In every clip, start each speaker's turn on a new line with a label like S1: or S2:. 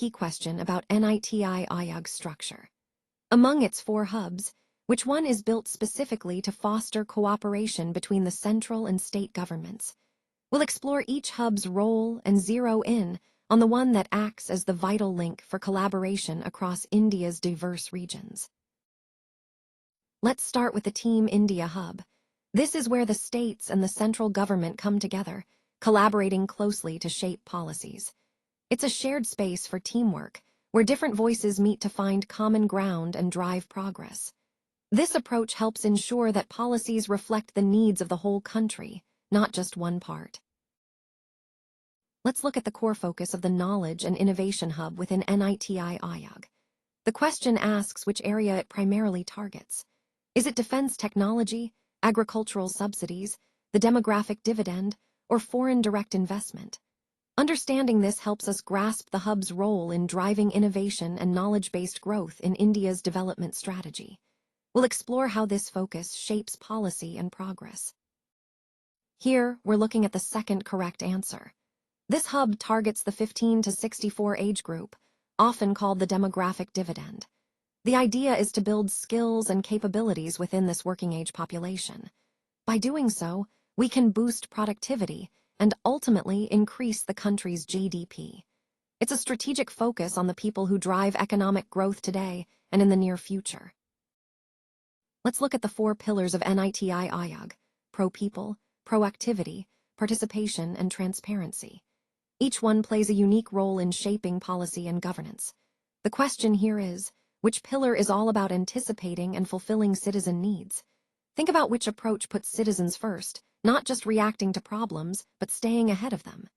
S1: key question about NITI Aayog structure. Among its 4 hubs, which one is built specifically to foster cooperation between the central and state governments? We'll explore each hub's role and zero in on the one that acts as the vital link for collaboration across India's diverse regions. Let's start with the Team India hub. This is where the states and the central government come together, collaborating closely to shape policies. It's a shared space for teamwork, where different voices meet to find common ground and drive progress. This approach helps ensure that policies reflect the needs of the whole country, not just one part. Let's look at the core focus of the Knowledge and Innovation Hub within NITI Aayog. The question asks which area it primarily targets. Is it defense technology, agricultural subsidies, the demographic dividend, or foreign direct investment? Understanding this helps us grasp the hub's role in driving innovation and knowledge-based growth in India's development strategy. We'll explore how this focus shapes policy and progress. Here, we're looking at the second correct answer. This hub targets the 15 to 64 age group, often called the demographic dividend. The idea is to build skills and capabilities within this working-age population. By doing so, we can boost productivity and ultimately increase the country's GDP. It's a strategic focus on the people who drive economic growth today and in the near future. Let's look at the 4 pillars of NITI Aayog: pro-people, proactivity, participation, and transparency. Each one plays a unique role in shaping policy and governance. The question here is, which pillar is all about anticipating and fulfilling citizen needs? Think about which approach puts citizens first, not just reacting to problems, but staying ahead of them.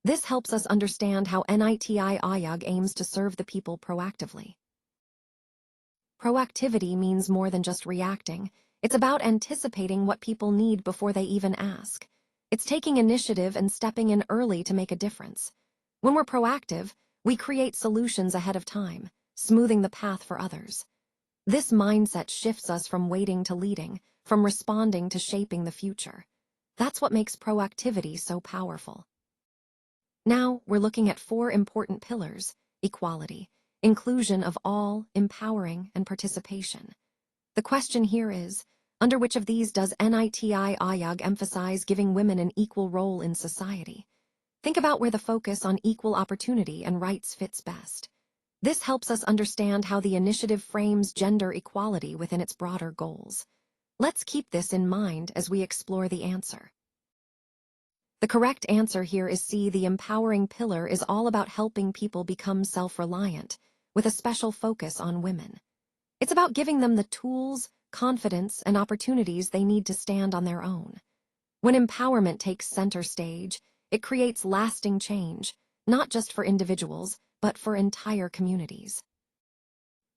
S1: This helps us understand how NITI Aayog aims to serve the people proactively. Proactivity means more than just reacting. It's about anticipating what people need before they even ask. It's taking initiative and stepping in early to make a difference. When we're proactive, we create solutions ahead of time, smoothing the path for others. This mindset shifts us from waiting to leading, from responding to shaping the future. That's what makes proactivity so powerful. Now, we're looking at 4 important pillars: equality, inclusion of all, empowering, and participation. The question here is, under which of these does NITI Aayog emphasize giving women an equal role in society? Think about where the focus on equal opportunity and rights fits best. This helps us understand how the initiative frames gender equality within its broader goals. Let's keep this in mind as we explore the answer. The correct answer here is C. The empowering pillar is all about helping people become self-reliant, with a special focus on women. It's about giving them the tools, confidence, and opportunities they need to stand on their own. When empowerment takes center stage, it creates lasting change, not just for individuals, but for entire communities.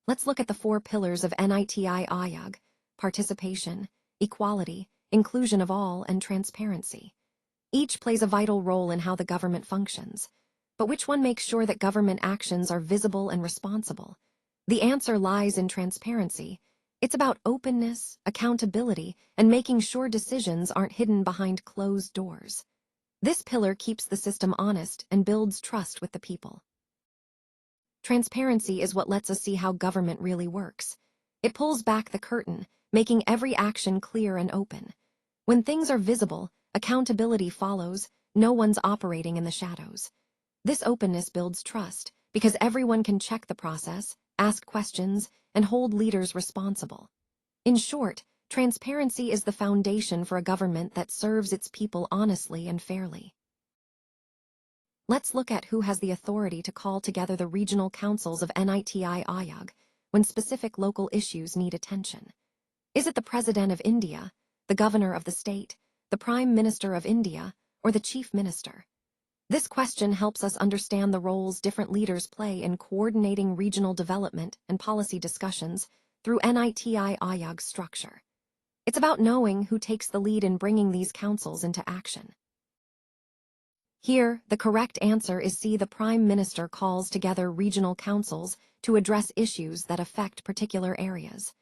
S1: Let's look at the 4 pillars of NITI Aayog: participation, equality, inclusion of all, and transparency. Each plays a vital role in how the government functions. But which one makes sure that government actions are visible and responsible? The answer lies in transparency. It's about openness, accountability, and making sure decisions aren't hidden behind closed doors. This pillar keeps the system honest and builds trust with the people. Transparency is what lets us see how government really works. It pulls back the curtain, making every action clear and open. When things are visible, accountability follows. No one's operating in the shadows. This openness builds trust, because everyone can check the process, ask questions, and hold leaders responsible. In short, transparency is the foundation for a government that serves its people honestly and fairly. Let's look at who has the authority to call together the regional councils of NITI Aayog when specific local issues need attention. Is it the President of India, the Governor of the state, the Prime Minister of India, or the Chief Minister? This question helps us understand the roles different leaders play in coordinating regional development and policy discussions through NITI Aayog's structure. It's about knowing who takes the lead in bringing these councils into action. Here, the correct answer is C. The Prime Minister calls together regional councils to address issues that affect particular areas.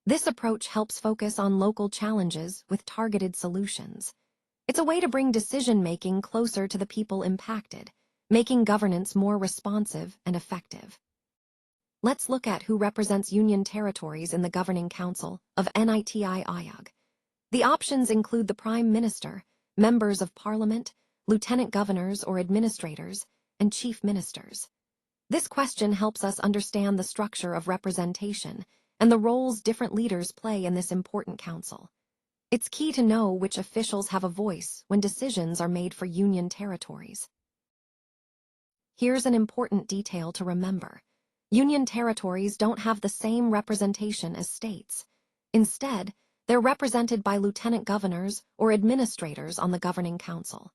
S1: This approach helps focus on local challenges with targeted solutions. It's a way to bring decision-making closer to the people impacted, making governance more responsive and effective. Let's look at who represents union territories in the Governing Council of NITI Aayog. The options include the Prime Minister, members of Parliament, lieutenant governors or administrators, and chief ministers. This question helps us understand the structure of representation and the roles different leaders play in this important council. It's key to know which officials have a voice when decisions are made for union territories. Here's an important detail to remember. Union territories don't have the same representation as states. Instead, they're represented by lieutenant governors or administrators on the Governing Council.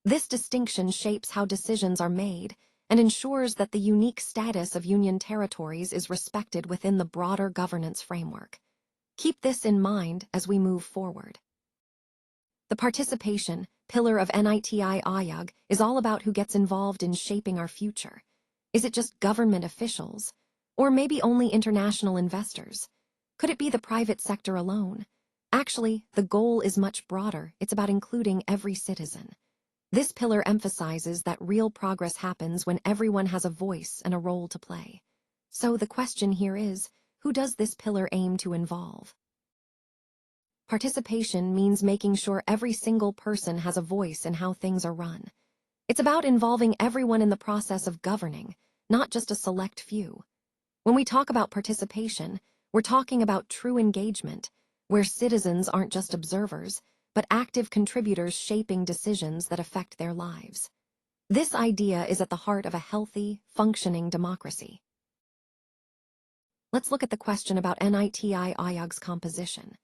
S1: This distinction shapes how decisions are made and ensures that the unique status of union territories is respected within the broader governance framework. Keep this in mind as we move forward. The participation pillar of NITI Aayog is all about who gets involved in shaping our future. Is it just government officials? Or maybe only international investors? Could it be the private sector alone? Actually, the goal is much broader. It's about including every citizen. This pillar emphasizes that real progress happens when everyone has a voice and a role to play. So the question here is, who does this pillar aim to involve? Participation means making sure every single person has a voice in how things are run. It's about involving everyone in the process of governing, not just a select few. When we talk about participation, we're talking about true engagement, where citizens aren't just observers, but active contributors shaping decisions that affect their lives. This idea is at the heart of a healthy, functioning democracy. Let's look at the question about NITI Aayog's composition.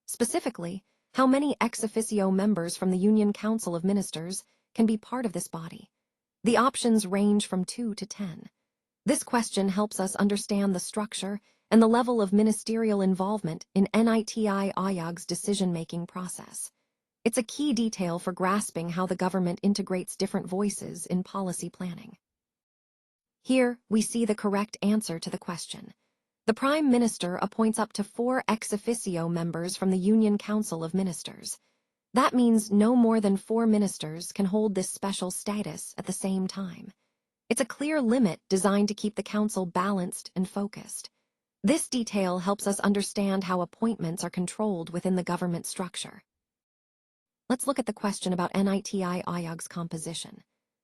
S1: Specifically, how many ex officio members from the Union Council of Ministers can be part of this body? The options range from 2 to 10. This question helps us understand the structure and the level of ministerial involvement in NITI Aayog's decision-making process. It's a key detail for grasping how the government integrates different voices in policy planning. Here, we see the correct answer to the question. The Prime Minister appoints up to 4 ex officio members from the Union Council of Ministers. That means no more than 4 ministers can hold this special status at the same time. It's a clear limit designed to keep the council balanced and focused. This detail helps us understand how appointments are controlled within the government structure. Let's look at the question about NITI Aayog's composition.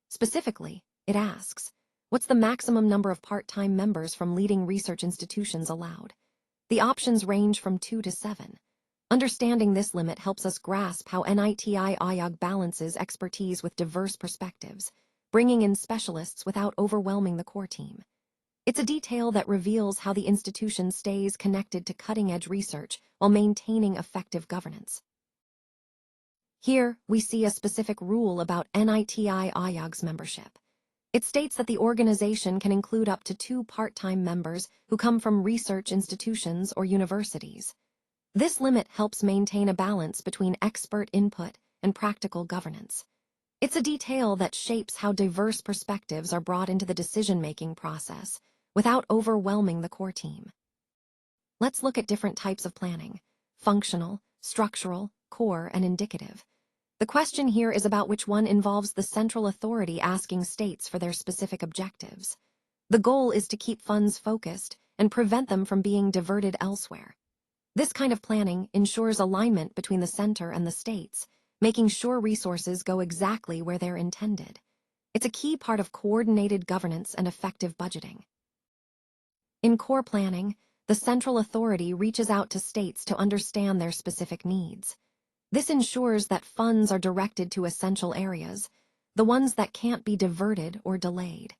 S1: Specifically, it asks, what's the maximum number of part-time members from leading research institutions allowed? The options range from 2 to 7. Understanding this limit helps us grasp how NITI Aayog balances expertise with diverse perspectives, bringing in specialists without overwhelming the core team. It's a detail that reveals how the institution stays connected to cutting-edge research while maintaining effective governance. Here, we see a specific rule about NITI Aayog's membership. It states that the organization can include up to 2 part-time members who come from research institutions or universities. This limit helps maintain a balance between expert input and practical governance. It's a detail that shapes how diverse perspectives are brought into the decision-making process without overwhelming the core team. Let's look at different types of planning: functional, structural, core, and indicative. The question here is about which one involves the central authority asking states for their specific objectives. The goal is to keep funds focused and prevent them from being diverted elsewhere. This kind of planning ensures alignment between the center and the states, making sure resources go exactly where they're intended. It's a key part of coordinated governance and effective budgeting. In core planning, the central authority reaches out to states to understand their specific needs. This ensures that funds are directed to essential areas, the ones that can't be diverted or delayed.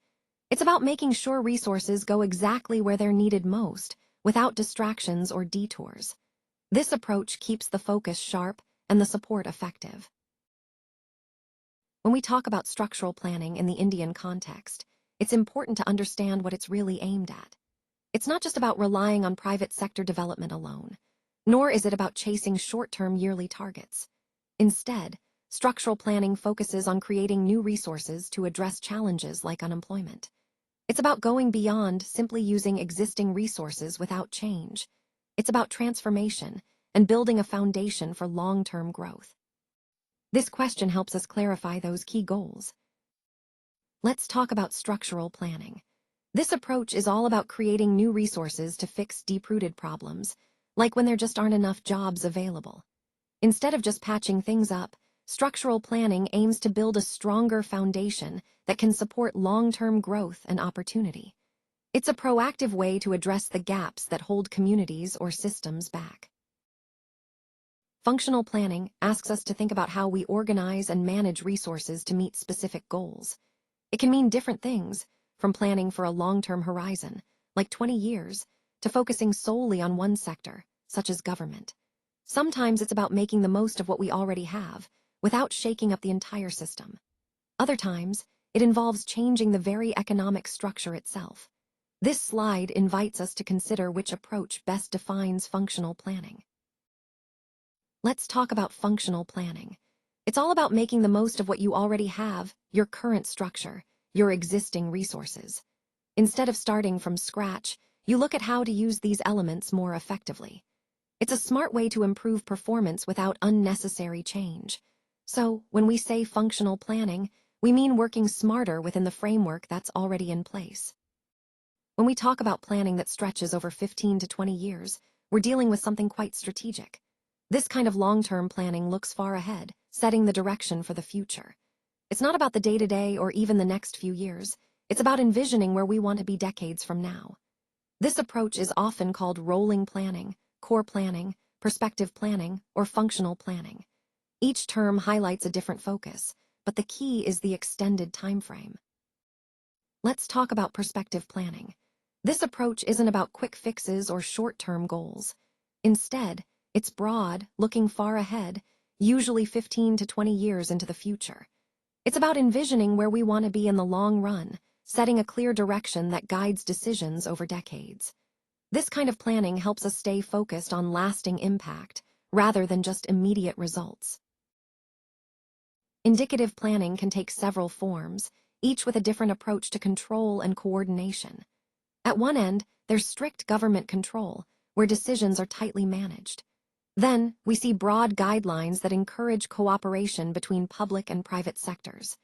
S1: It's about making sure resources go exactly where they're needed most, without distractions or detours. This approach keeps the focus sharp and the support effective. When we talk about structural planning in the Indian context, it's important to understand what it's really aimed at. It's not just about relying on private sector development alone, nor is it about chasing short-term yearly targets. Instead, structural planning focuses on creating new resources to address challenges like unemployment. It's about going beyond simply using existing resources without change. It's about transformation and building a foundation for long-term growth. This question helps us clarify those key goals. Let's talk about structural planning. This approach is all about creating new resources to fix deep-rooted problems, like when there just aren't enough jobs available. Instead of just patching things up, structural planning aims to build a stronger foundation that can support long-term growth and opportunity. It's a proactive way to address the gaps that hold communities or systems back. Functional planning asks us to think about how we organize and manage resources to meet specific goals. It can mean different things, from planning for a long-term horizon, like 20 years, to focusing solely on one sector, such as government. Sometimes it's about making the most of what we already have, without shaking up the entire system. Other times, it involves changing the very economic structure itself. This slide invites us to consider which approach best defines functional planning. Let's talk about functional planning. It's all about making the most of what you already have, your current structure, your existing resources. Instead of starting from scratch, you look at how to use these elements more effectively. It's a smart way to improve performance without unnecessary change. So, when we say functional planning, we mean working smarter within the framework that's already in place. When we talk about planning that stretches over 15 to 20 years, we're dealing with something quite strategic. This kind of long-term planning looks far ahead, setting the direction for the future. It's not about the day-to-day or even the next few years. It's about envisioning where we want to be decades from now. This approach is often called rolling planning, core planning, perspective planning, or functional planning. Each term highlights a different focus, but the key is the extended timeframe. Let's talk about perspective planning. This approach isn't about quick fixes or short-term goals. Instead, it's broad, looking far ahead, usually 15 to 20 years into the future. It's about envisioning where we want to be in the long run, setting a clear direction that guides decisions over decades. This kind of planning helps us stay focused on lasting impact, rather than just immediate results. Indicative planning can take several forms, each with a different approach to control and coordination. At one end, there's strict government control, where decisions are tightly managed. Then, we see broad guidelines that encourage cooperation between public and private sectors.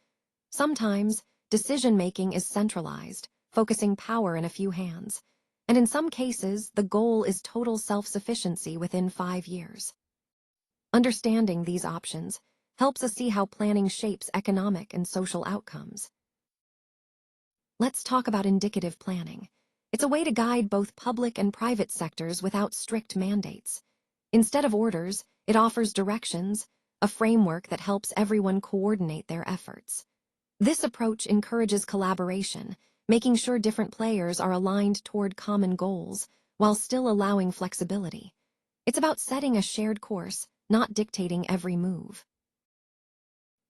S1: Sometimes, decision-making is centralized, focusing power in a few hands. And in some cases, the goal is total self-sufficiency within 5 years. Understanding these options helps us see how planning shapes economic and social outcomes. Let's talk about indicative planning. It's a way to guide both public and private sectors without strict mandates. Instead of orders, it offers directions, a framework that helps everyone coordinate their efforts. This approach encourages collaboration, making sure different players are aligned toward common goals, while still allowing flexibility. It's about setting a shared course, not dictating every move.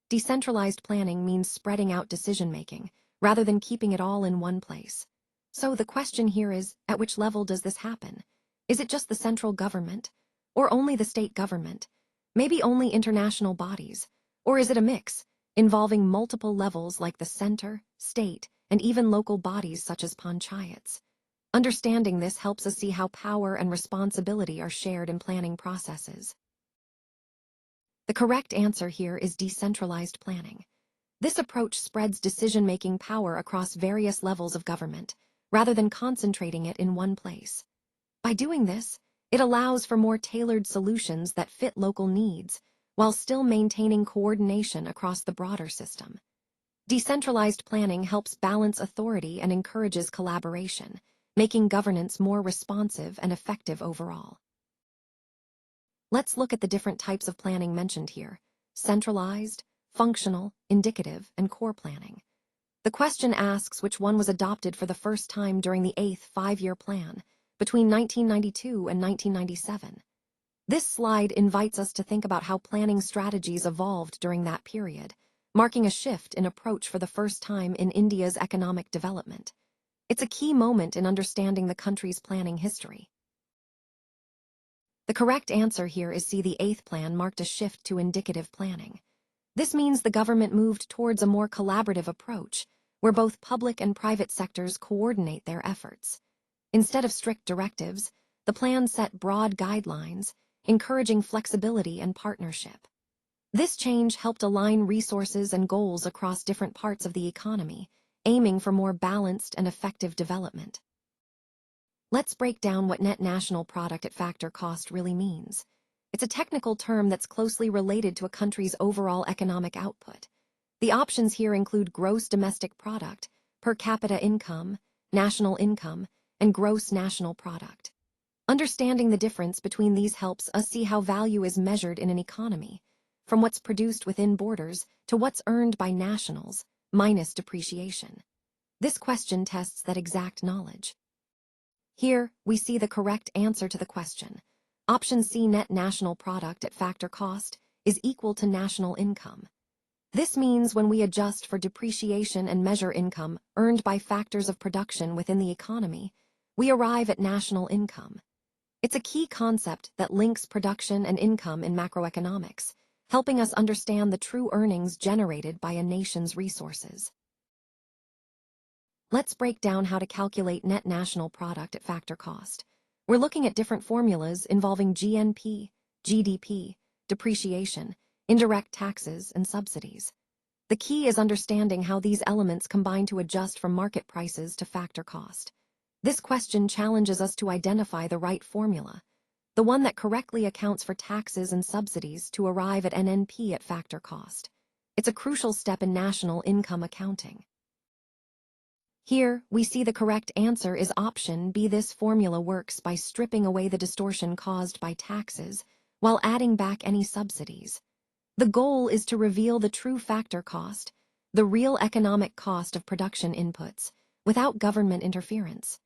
S1: Decentralized planning means spreading out decision-making, rather than keeping it all in one place. So the question here is, at which level does this happen? Is it just the central government? Or only the state government? Maybe only international bodies? Or is it a mix, involving multiple levels like the center, state, and even local bodies such as panchayats? Understanding this helps us see how power and responsibility are shared in planning processes. The correct answer here is decentralized planning. This approach spreads decision-making power across various levels of government, rather than concentrating it in one place. By doing this, it allows for more tailored solutions that fit local needs, while still maintaining coordination across the broader system. Decentralized planning helps balance authority and encourages collaboration, making governance more responsive and effective overall. Let's look at the different types of planning mentioned here: centralized, functional, indicative, and core planning. The question asks which one was adopted for the first time during the 8th five-year plan, between 1992 and 1997. This slide invites us to think about how planning strategies evolved during that period, marking a shift in approach for the first time in India's economic development. It's a key moment in understanding the country's planning history. The correct answer here is C. The 8th plan marked a shift to indicative planning. This means the government moved towards a more collaborative approach, where both public and private sectors coordinate their efforts. Instead of strict directives, the plan set broad guidelines, encouraging flexibility and partnership. This change helped align resources and goals across different parts of the economy, aiming for more balanced and effective development. Let's break down what net national product at factor cost really means. It's a technical term that's closely related to a country's overall economic output. The options here include gross domestic product, per capita income, national income, and gross national product. Understanding the difference between these helps us see how value is measured in an economy, from what's produced within borders to what's earned by nationals, minus depreciation. This question tests that exact knowledge. Here, we see the correct answer to the question. Option C, net national product at factor cost, is equal to national income. This means when we adjust for depreciation and measure income earned by factors of production within the economy, we arrive at national income. It's a key concept that links production and income in macroeconomics, helping us understand the true earnings generated by a nation's resources. Let's break down how to calculate net national product at factor cost. We're looking at different formulas involving GNP, GDP, depreciation, indirect taxes, and subsidies. The key is understanding how these elements combine to adjust from market prices to factor cost. This question challenges us to identify the right formula, the one that correctly accounts for taxes and subsidies to arrive at NNP at factor cost. It's a crucial step in national income accounting. Here, we see the correct answer is option B. This formula works by stripping away the distortion caused by taxes while adding back any subsidies. The goal is to reveal the true factor cost, the real economic cost of production inputs, without government interference.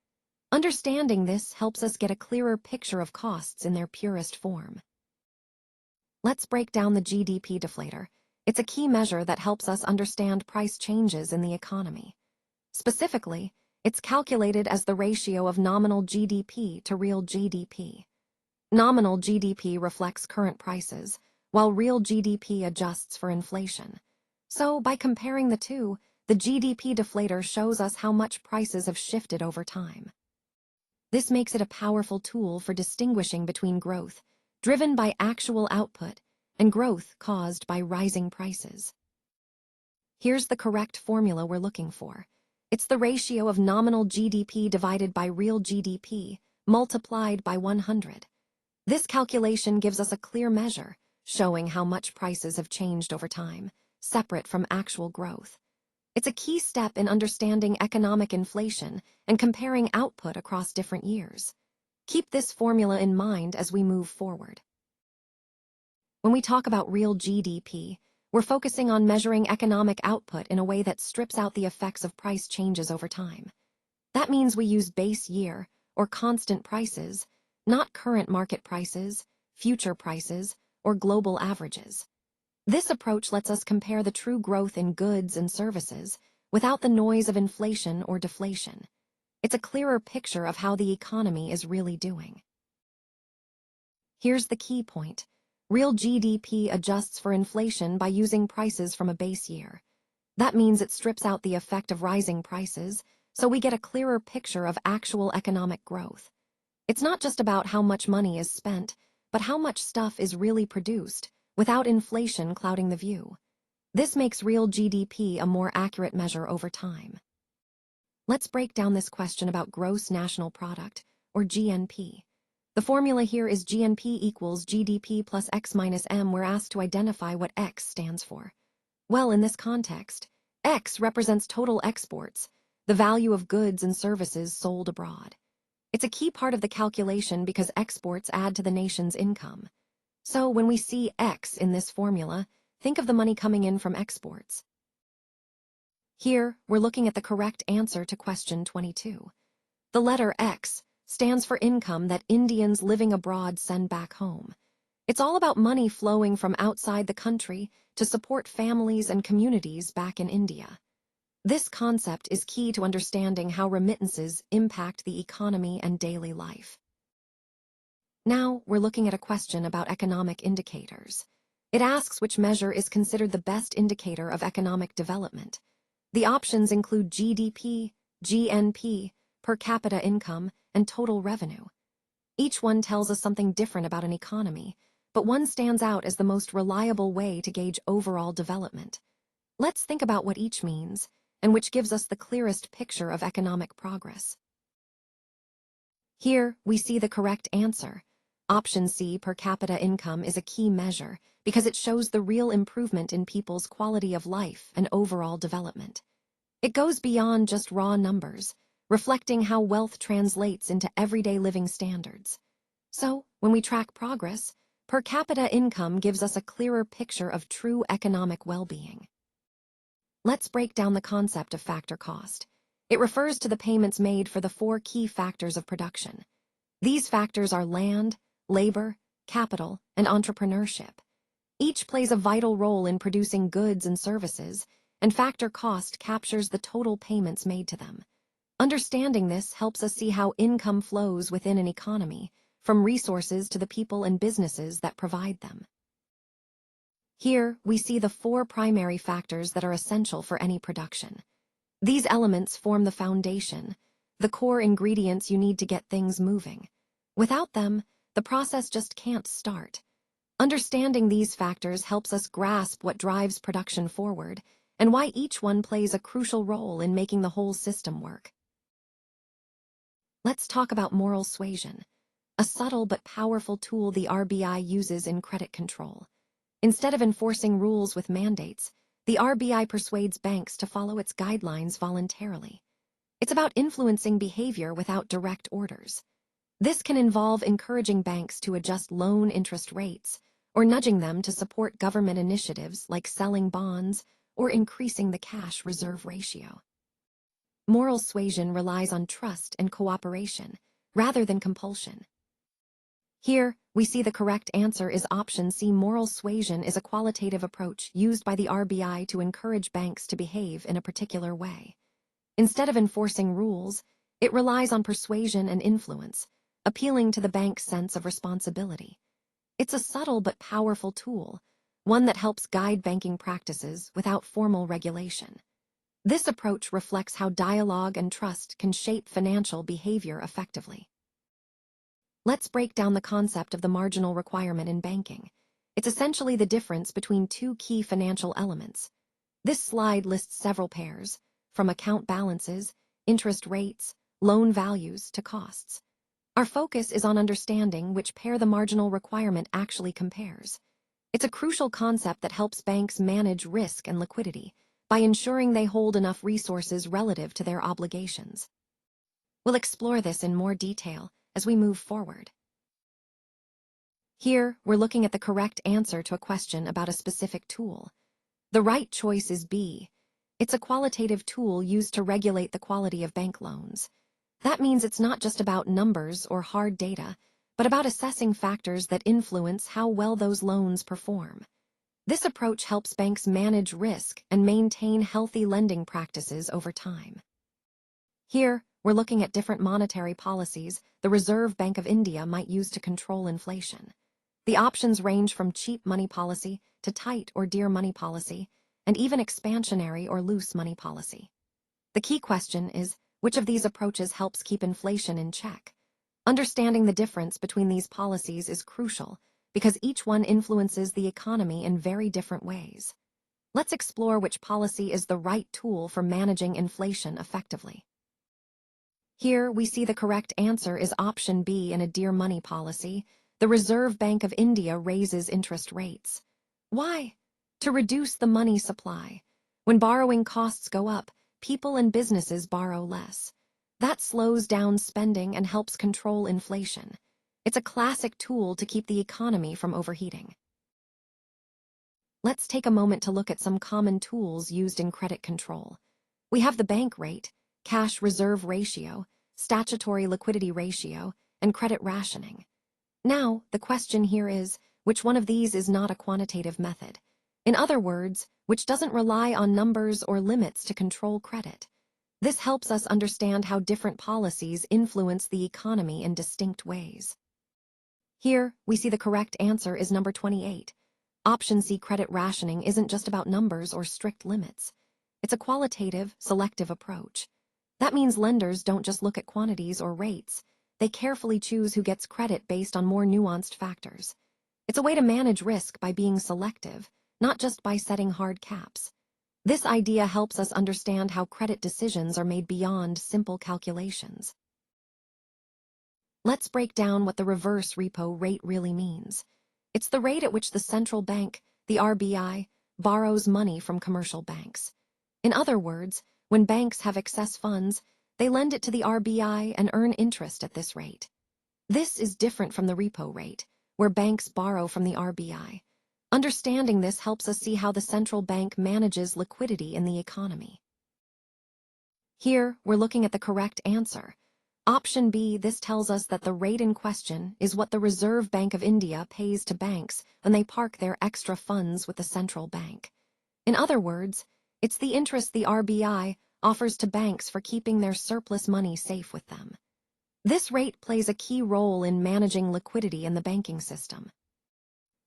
S1: Understanding this helps us get a clearer picture of costs in their purest form. Let's break down the GDP deflator. It's a key measure that helps us understand price changes in the economy. Specifically, it's calculated as the ratio of nominal GDP to real GDP. Nominal GDP reflects current prices, while real GDP adjusts for inflation. So, by comparing the two, the GDP deflator shows us how much prices have shifted over time. This makes it a powerful tool for distinguishing between growth, driven by actual output, and growth caused by rising prices. Here's the correct formula we're looking for. It's the ratio of nominal GDP divided by real GDP, multiplied by 100. This calculation gives us a clear measure, showing how much prices have changed over time, separate from actual growth. It's a key step in understanding economic inflation and comparing output across different years. Keep this formula in mind as we move forward. When we talk about real GDP, we're focusing on measuring economic output in a way that strips out the effects of price changes over time. That means we use base year, or constant prices, not current market prices, future prices, or global averages. This approach lets us compare the true growth in goods and services without the noise of inflation or deflation. It's a clearer picture of how the economy is really doing. Here's the key point. Real GDP adjusts for inflation by using prices from a base year. That means it strips out the effect of rising prices, so we get a clearer picture of actual economic growth. It's not just about how much money is spent, but how much stuff is really produced, without inflation clouding the view. This makes real GDP a more accurate measure over time. Let's break down this question about gross national product, or GNP. The formula here is GNP equals GDP plus X minus M. We're asked to identify what X stands for. Well, in this context, X represents total exports, the value of goods and services sold abroad. It's a key part of the calculation because exports add to the nation's income. So when we see X in this formula, think of the money coming in from exports. Here, we're looking at the correct answer to question 22. The letter X stands for income that Indians living abroad send back home. It's all about money flowing from outside the country to support families and communities back in India. This concept is key to understanding how remittances impact the economy and daily life. Now, we're looking at a question about economic indicators. It asks which measure is considered the best indicator of economic development. The options include GDP, GNP, per capita income, and total revenue. Each one tells us something different about an economy, but one stands out as the most reliable way to gauge overall development. Let's think about what each means, and which gives us the clearest picture of economic progress. Here, we see the correct answer. Option C, per capita income, is a key measure because it shows the real improvement in people's quality of life and overall development. It goes beyond just raw numbers, reflecting how wealth translates into everyday living standards. So, when we track progress, per capita income gives us a clearer picture of true economic well-being. Let's break down the concept of factor cost. It refers to the payments made for the 4 key factors of production. These factors are land, labor, capital, and entrepreneurship. Each plays a vital role in producing goods and services, and factor cost captures the total payments made to them. Understanding this helps us see how income flows within an economy, from resources to the people and businesses that provide them. Here, we see the 4 primary factors that are essential for any production. These elements form the foundation, the core ingredients you need to get things moving. Without them, the process just can't start. Understanding these factors helps us grasp what drives production forward and why each one plays a crucial role in making the whole system work. Let's talk about moral suasion, a subtle but powerful tool the RBI uses in credit control. Instead of enforcing rules with mandates, the RBI persuades banks to follow its guidelines voluntarily. It's about influencing behavior without direct orders. This can involve encouraging banks to adjust loan interest rates or nudging them to support government initiatives like selling bonds or increasing the cash reserve ratio. Moral suasion relies on trust and cooperation rather than compulsion. Here, we see the correct answer is option C. Moral suasion is a qualitative approach used by the RBI to encourage banks to behave in a particular way. Instead of enforcing rules, it relies on persuasion and influence, appealing to the bank's sense of responsibility. It's a subtle but powerful tool, one that helps guide banking practices without formal regulation. This approach reflects how dialogue and trust can shape financial behavior effectively. Let's break down the concept of the marginal requirement in banking. It's essentially the difference between 2 key financial elements. This slide lists several pairs, from account balances, interest rates, loan values, to costs. Our focus is on understanding which pair the marginal requirement actually compares. It's a crucial concept that helps banks manage risk and liquidity by ensuring they hold enough resources relative to their obligations. We'll explore this in more detail as we move forward. Here, we're looking at the correct answer to a question about a specific tool. The right choice is B. It's a qualitative tool used to regulate the quality of bank loans. That means it's not just about numbers or hard data, but about assessing factors that influence how well those loans perform. This approach helps banks manage risk and maintain healthy lending practices over time. Here, we're looking at different monetary policies the Reserve Bank of India might use to control inflation. The options range from cheap money policy to tight or dear money policy, and even expansionary or loose money policy. The key question is, which of these approaches helps keep inflation in check? Understanding the difference between these policies is crucial because each one influences the economy in very different ways. Let's explore which policy is the right tool for managing inflation effectively. Here, we see the correct answer is option B. In a dear money policy, the Reserve Bank of India raises interest rates. Why? To reduce the money supply. When borrowing costs go up, people and businesses borrow less. That slows down spending and helps control inflation. It's a classic tool to keep the economy from overheating. Let's take a moment to look at some common tools used in credit control. We have the bank rate, cash reserve ratio, statutory liquidity ratio, and credit rationing. Now, the question here is, which one of these is not a quantitative method? In other words, which doesn't rely on numbers or limits to control credit? This helps us understand how different policies influence the economy in distinct ways. Here, we see the correct answer is number 28. Option C. Credit rationing isn't just about numbers or strict limits. It's a qualitative, selective approach. That means lenders don't just look at quantities or rates. They carefully choose who gets credit based on more nuanced factors. It's a way to manage risk by being selective, not just by setting hard caps. This idea helps us understand how credit decisions are made beyond simple calculations. Let's break down what the reverse repo rate really means. It's the rate at which the central bank, the RBI, borrows money from commercial banks. In other words, when banks have excess funds, they lend it to the RBI and earn interest at this rate. This is different from the repo rate, where banks borrow from the RBI. Understanding this helps us see how the central bank manages liquidity in the economy. Here, we're looking at the correct answer. Option B, this tells us that the rate in question is what the Reserve Bank of India pays to banks when they park their extra funds with the central bank. In other words, it's the interest the RBI offers to banks for keeping their surplus money safe with them. This rate plays a key role in managing liquidity in the banking system.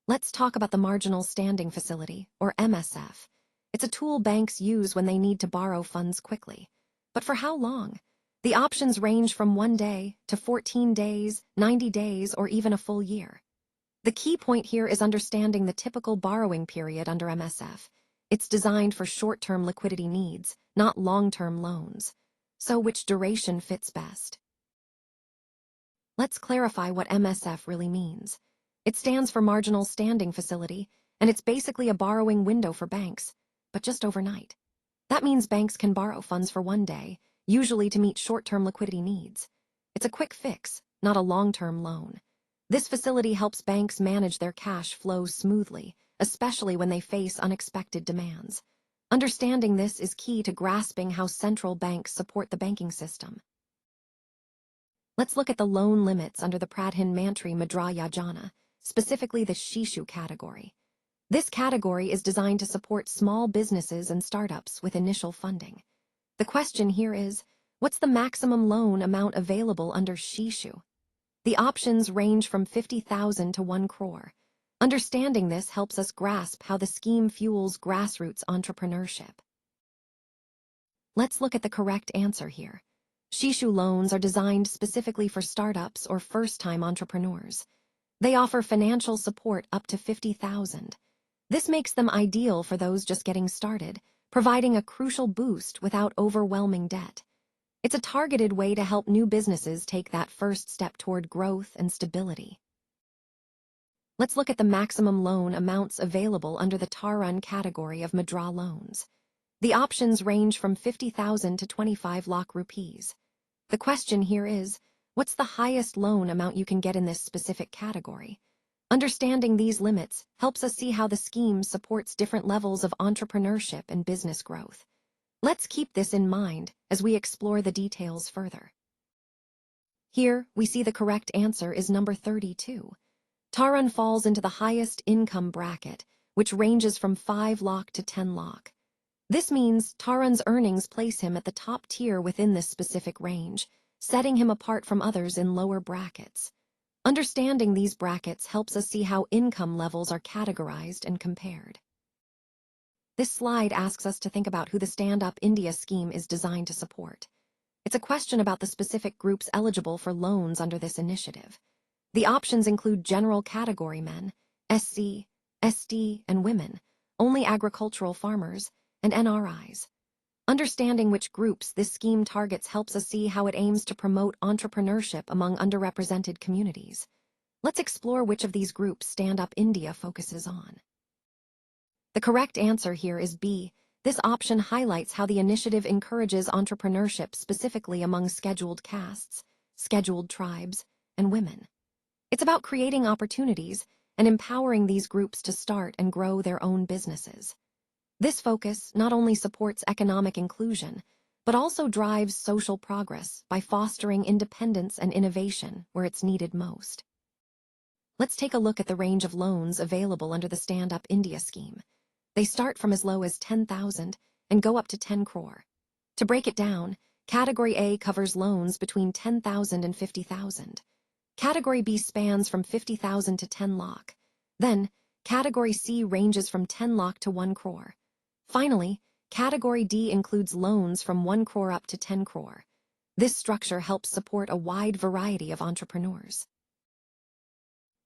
S1: Let's talk about the Marginal Standing Facility, or MSF. It's a tool banks use when they need to borrow funds quickly. But for how long? The options range from 1 day to 14 days, 90 days, or even a full year. The key point here is understanding the typical borrowing period under MSF. It's designed for short-term liquidity needs, not long-term loans. So which duration fits best? Let's clarify what MSF really means. It stands for Marginal Standing Facility, and it's basically a borrowing window for banks, but just overnight. That means banks can borrow funds for 1 day, usually to meet short-term liquidity needs. It's a quick fix, not a long-term loan. This facility helps banks manage their cash flow smoothly, especially when they face unexpected demands. Understanding this is key to grasping how central banks support the banking system. Let's look at the loan limits under the Pradhan Mantri Mudra Yojana, specifically the Shishu category. This category is designed to support small businesses and startups with initial funding. The question here is, what's the maximum loan amount available under Shishu? The options range from 50,000 to 1 crore. Understanding this helps us grasp how the scheme fuels grassroots entrepreneurship. Let's look at the correct answer here. Shishu loans are designed specifically for startups or first-time entrepreneurs. They offer financial support up to 50,000. This makes them ideal for those just getting started, providing a crucial boost without overwhelming debt. It's a targeted way to help new businesses take that first step toward growth and stability. Let's look at the maximum loan amounts available under the Taran category of Mudra loans. The options range from 50,000 to 25 lakh rupees. The question here is, what's the highest loan amount you can get in this specific category? Understanding these limits helps us see how the scheme supports different levels of entrepreneurship and business growth. Let's keep this in mind as we explore the details further. Here, we see the correct answer is number 32. Taran falls into the highest income bracket, which ranges from 5 lakh to 10 lakh. This means Taran's earnings place him at the top tier within this specific range, setting him apart from others in lower brackets. Understanding these brackets helps us see how income levels are categorized and compared. This slide asks us to think about who the Stand Up India scheme is designed to support. It's a question about the specific groups eligible for loans under this initiative. The options include general category men, SC, SD, and women, only agricultural farmers, and NRIs. Understanding which groups this scheme targets helps us see how it aims to promote entrepreneurship among underrepresented communities. Let's explore which of these groups Stand Up India focuses on. The correct answer here is B. This option highlights how the initiative encourages entrepreneurship specifically among scheduled castes, scheduled tribes, and women. It's about creating opportunities and empowering these groups to start and grow their own businesses. This focus not only supports economic inclusion, but also drives social progress by fostering independence and innovation where it's needed most. Let's take a look at the range of loans available under the Stand Up India scheme. They start from as low as 10,000 and go up to 10 crore. To break it down, Category A covers loans between 10,000 and 50,000. Category B spans from 50,000 to 10 lakh. Then, Category C ranges from 10 lakh to 1 crore. Finally, Category D includes loans from 1 crore up to 10 crore. This structure helps support a wide variety of entrepreneurs.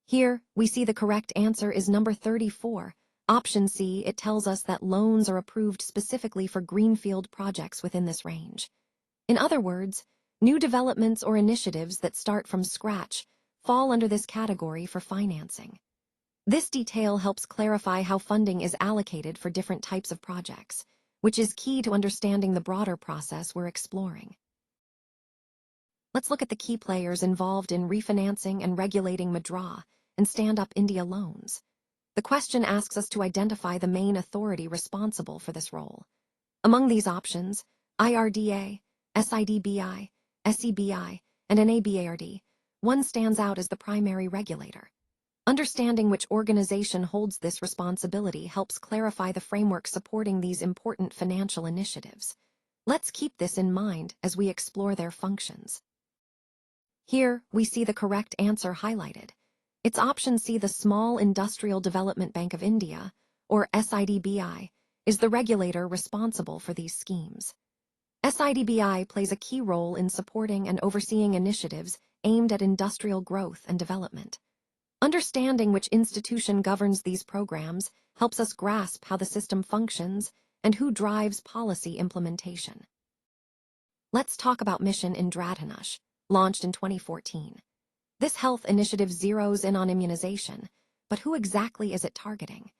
S1: Here, we see the correct answer is number 34. Option C, it tells us that loans are approved specifically for greenfield projects within this range. In other words, new developments or initiatives that start from scratch fall under this category for financing. This detail helps clarify how funding is allocated for different types of projects, which is key to understanding the broader process we're exploring. Let's look at the key players involved in refinancing and regulating MDRA and Stand-Up India loans. The question asks us to identify the main authority responsible for this role. Among these options, IRDA, SIDBI, SEBI, and NABARD, one stands out as the primary regulator. Understanding which organization holds this responsibility helps clarify the framework supporting these important financial initiatives. Let's keep this in mind as we explore their functions. Here, we see the correct answer highlighted. It's option C. The Small Industrial Development Bank of India, or SIDBI, is the regulator responsible for these schemes. SIDBI plays a key role in supporting and overseeing initiatives aimed at industrial growth and development. Understanding which institution governs these programs helps us grasp how the system functions and who drives policy implementation. Let's talk about Mission Indradhanush, launched in 2014. This health initiative zeroes in on immunization, but who exactly is it targeting?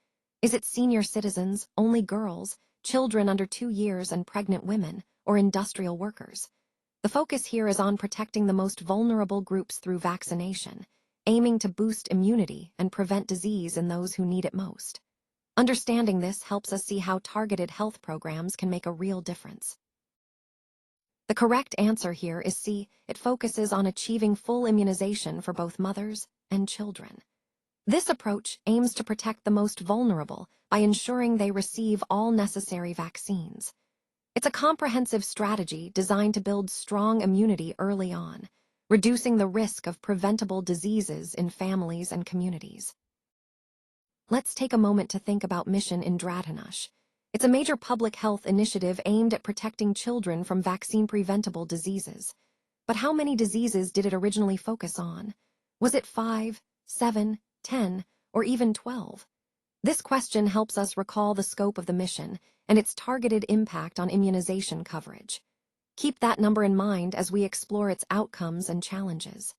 S1: Is it senior citizens, only girls, children under 2 years, and pregnant women, or industrial workers? The focus here is on protecting the most vulnerable groups through vaccination, aiming to boost immunity and prevent disease in those who need it most. Understanding this helps us see how targeted health programs can make a real difference. The correct answer here is C. It focuses on achieving full immunization for both mothers and children. This approach aims to protect the most vulnerable by ensuring they receive all necessary vaccines. It's a comprehensive strategy designed to build strong immunity early on, reducing the risk of preventable diseases in families and communities. Let's take a moment to think about Mission Indradhanush. It's a major public health initiative aimed at protecting children from vaccine-preventable diseases. But how many diseases did it originally focus on? Was it 5, 7, 10, or even 12? This question helps us recall the scope of the mission and its targeted impact on immunization coverage. Keep that number in mind as we explore its outcomes and challenges.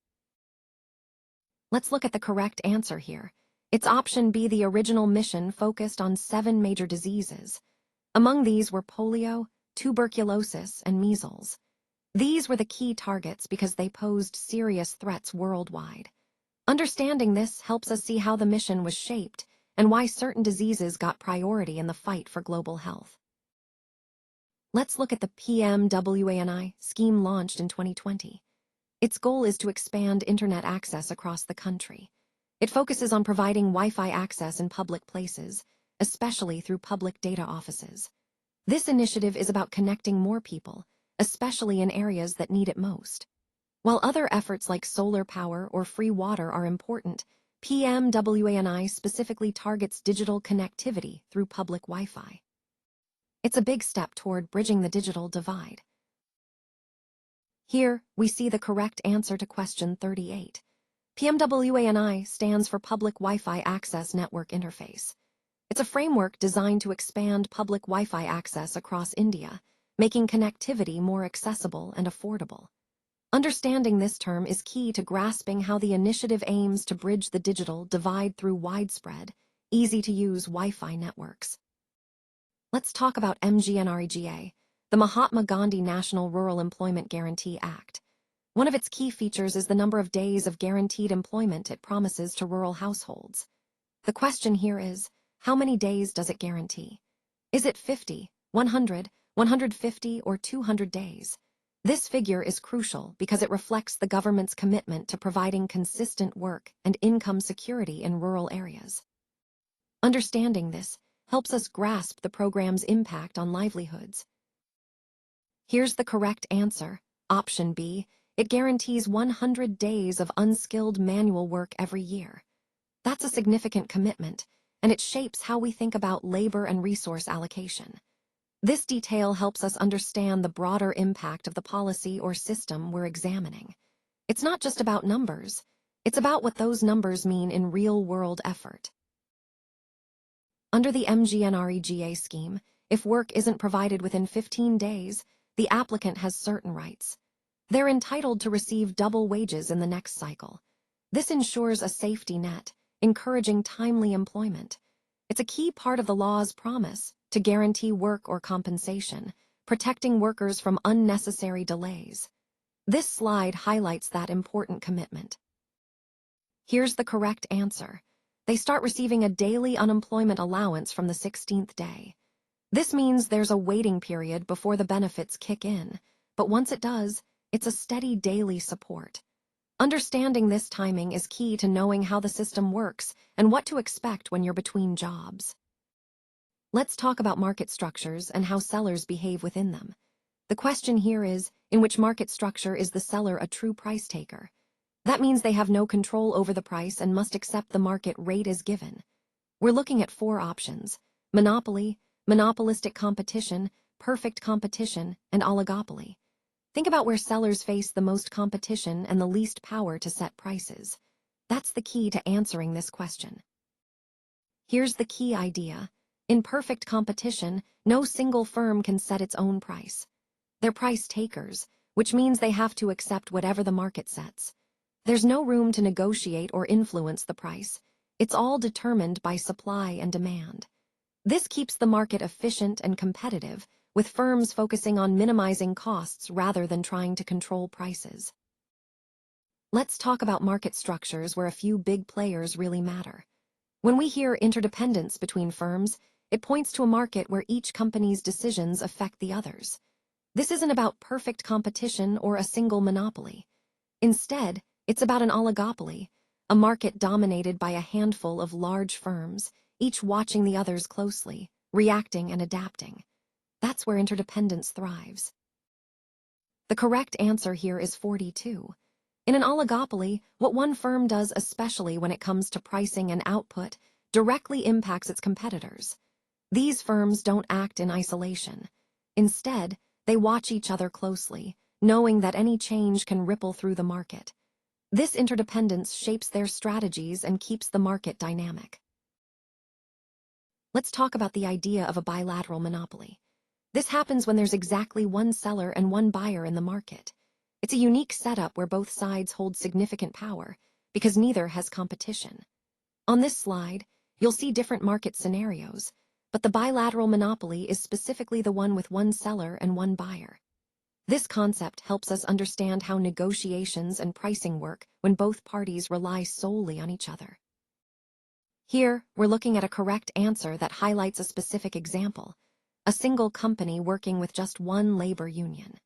S1: Let's look at the correct answer here. It's option B. The original mission focused on 7 major diseases. Among these were polio, tuberculosis, and measles. These were the key targets because they posed serious threats worldwide. Understanding this helps us see how the mission was shaped and why certain diseases got priority in the fight for global health. Let's look at the PMWANI scheme launched in 2020. Its goal is to expand internet access across the country. It focuses on providing Wi-Fi access in public places, especially through public data offices. This initiative is about connecting more people, especially in areas that need it most. While other efforts like solar power or free water are important, PMWANI specifically targets digital connectivity through public Wi-Fi. It's a big step toward bridging the digital divide. Here, we see the correct answer to question 38. PMWANI stands for Public Wi-Fi Access Network Interface. It's a framework designed to expand public Wi-Fi access across India, making connectivity more accessible and affordable. Understanding this term is key to grasping how the initiative aims to bridge the digital divide through widespread, easy-to-use Wi-Fi networks. Let's talk about MGNREGA, the Mahatma Gandhi National Rural Employment Guarantee Act. One of its key features is the number of days of guaranteed employment it promises to rural households. The question here is, how many days does it guarantee? Is it 50, 100, 150, or 200 days? This figure is crucial because it reflects the government's commitment to providing consistent work and income security in rural areas. Understanding this helps us grasp the program's impact on livelihoods. Here's the correct answer, option B. It guarantees 100 days of unskilled manual work every year. That's a significant commitment, and it shapes how we think about labor and resource allocation. This detail helps us understand the broader impact of the policy or system we're examining. It's not just about numbers. It's about what those numbers mean in real-world effort. Under the MGNREGA scheme, if work isn't provided within 15 days, the applicant has certain rights. They're entitled to receive double wages in the next cycle. This ensures a safety net, encouraging timely employment. It's a key part of the law's promise to guarantee work or compensation, protecting workers from unnecessary delays. This slide highlights that important commitment. Here's the correct answer. They start receiving a daily unemployment allowance from the 16th day. This means there's a waiting period before the benefits kick in, but once it does, it's a steady daily support. Understanding this timing is key to knowing how the system works and what to expect when you're between jobs. Let's talk about market structures and how sellers behave within them. The question here is, in which market structure is the seller a true price taker? That means they have no control over the price and must accept the market rate as given. We're looking at 4 options: monopoly, monopolistic competition, perfect competition, and oligopoly. Think about where sellers face the most competition and the least power to set prices. That's the key to answering this question. Here's the key idea. In perfect competition, no single firm can set its own price. They're price takers, which means they have to accept whatever the market sets. There's no room to negotiate or influence the price. It's all determined by supply and demand. This keeps the market efficient and competitive, with firms focusing on minimizing costs rather than trying to control prices. Let's talk about market structures where a few big players really matter. When we hear interdependence between firms, it points to a market where each company's decisions affect the others. This isn't about perfect competition or a single monopoly. Instead, it's about an oligopoly, a market dominated by a handful of large firms, each watching the others closely, reacting and adapting. That's where interdependence thrives. The correct answer here is 42. In an oligopoly, what one firm does, especially when it comes to pricing and output, directly impacts its competitors. These firms don't act in isolation. Instead, they watch each other closely, knowing that any change can ripple through the market. This interdependence shapes their strategies and keeps the market dynamic. Let's talk about the idea of a bilateral monopoly. This happens when there's exactly one seller and one buyer in the market. It's a unique setup where both sides hold significant power, because neither has competition. On this slide, you'll see different market scenarios, but the bilateral monopoly is specifically the one with one seller and one buyer. This concept helps us understand how negotiations and pricing work when both parties rely solely on each other. Here, we're looking at a correct answer that highlights a specific example: a single company working with just one labor union.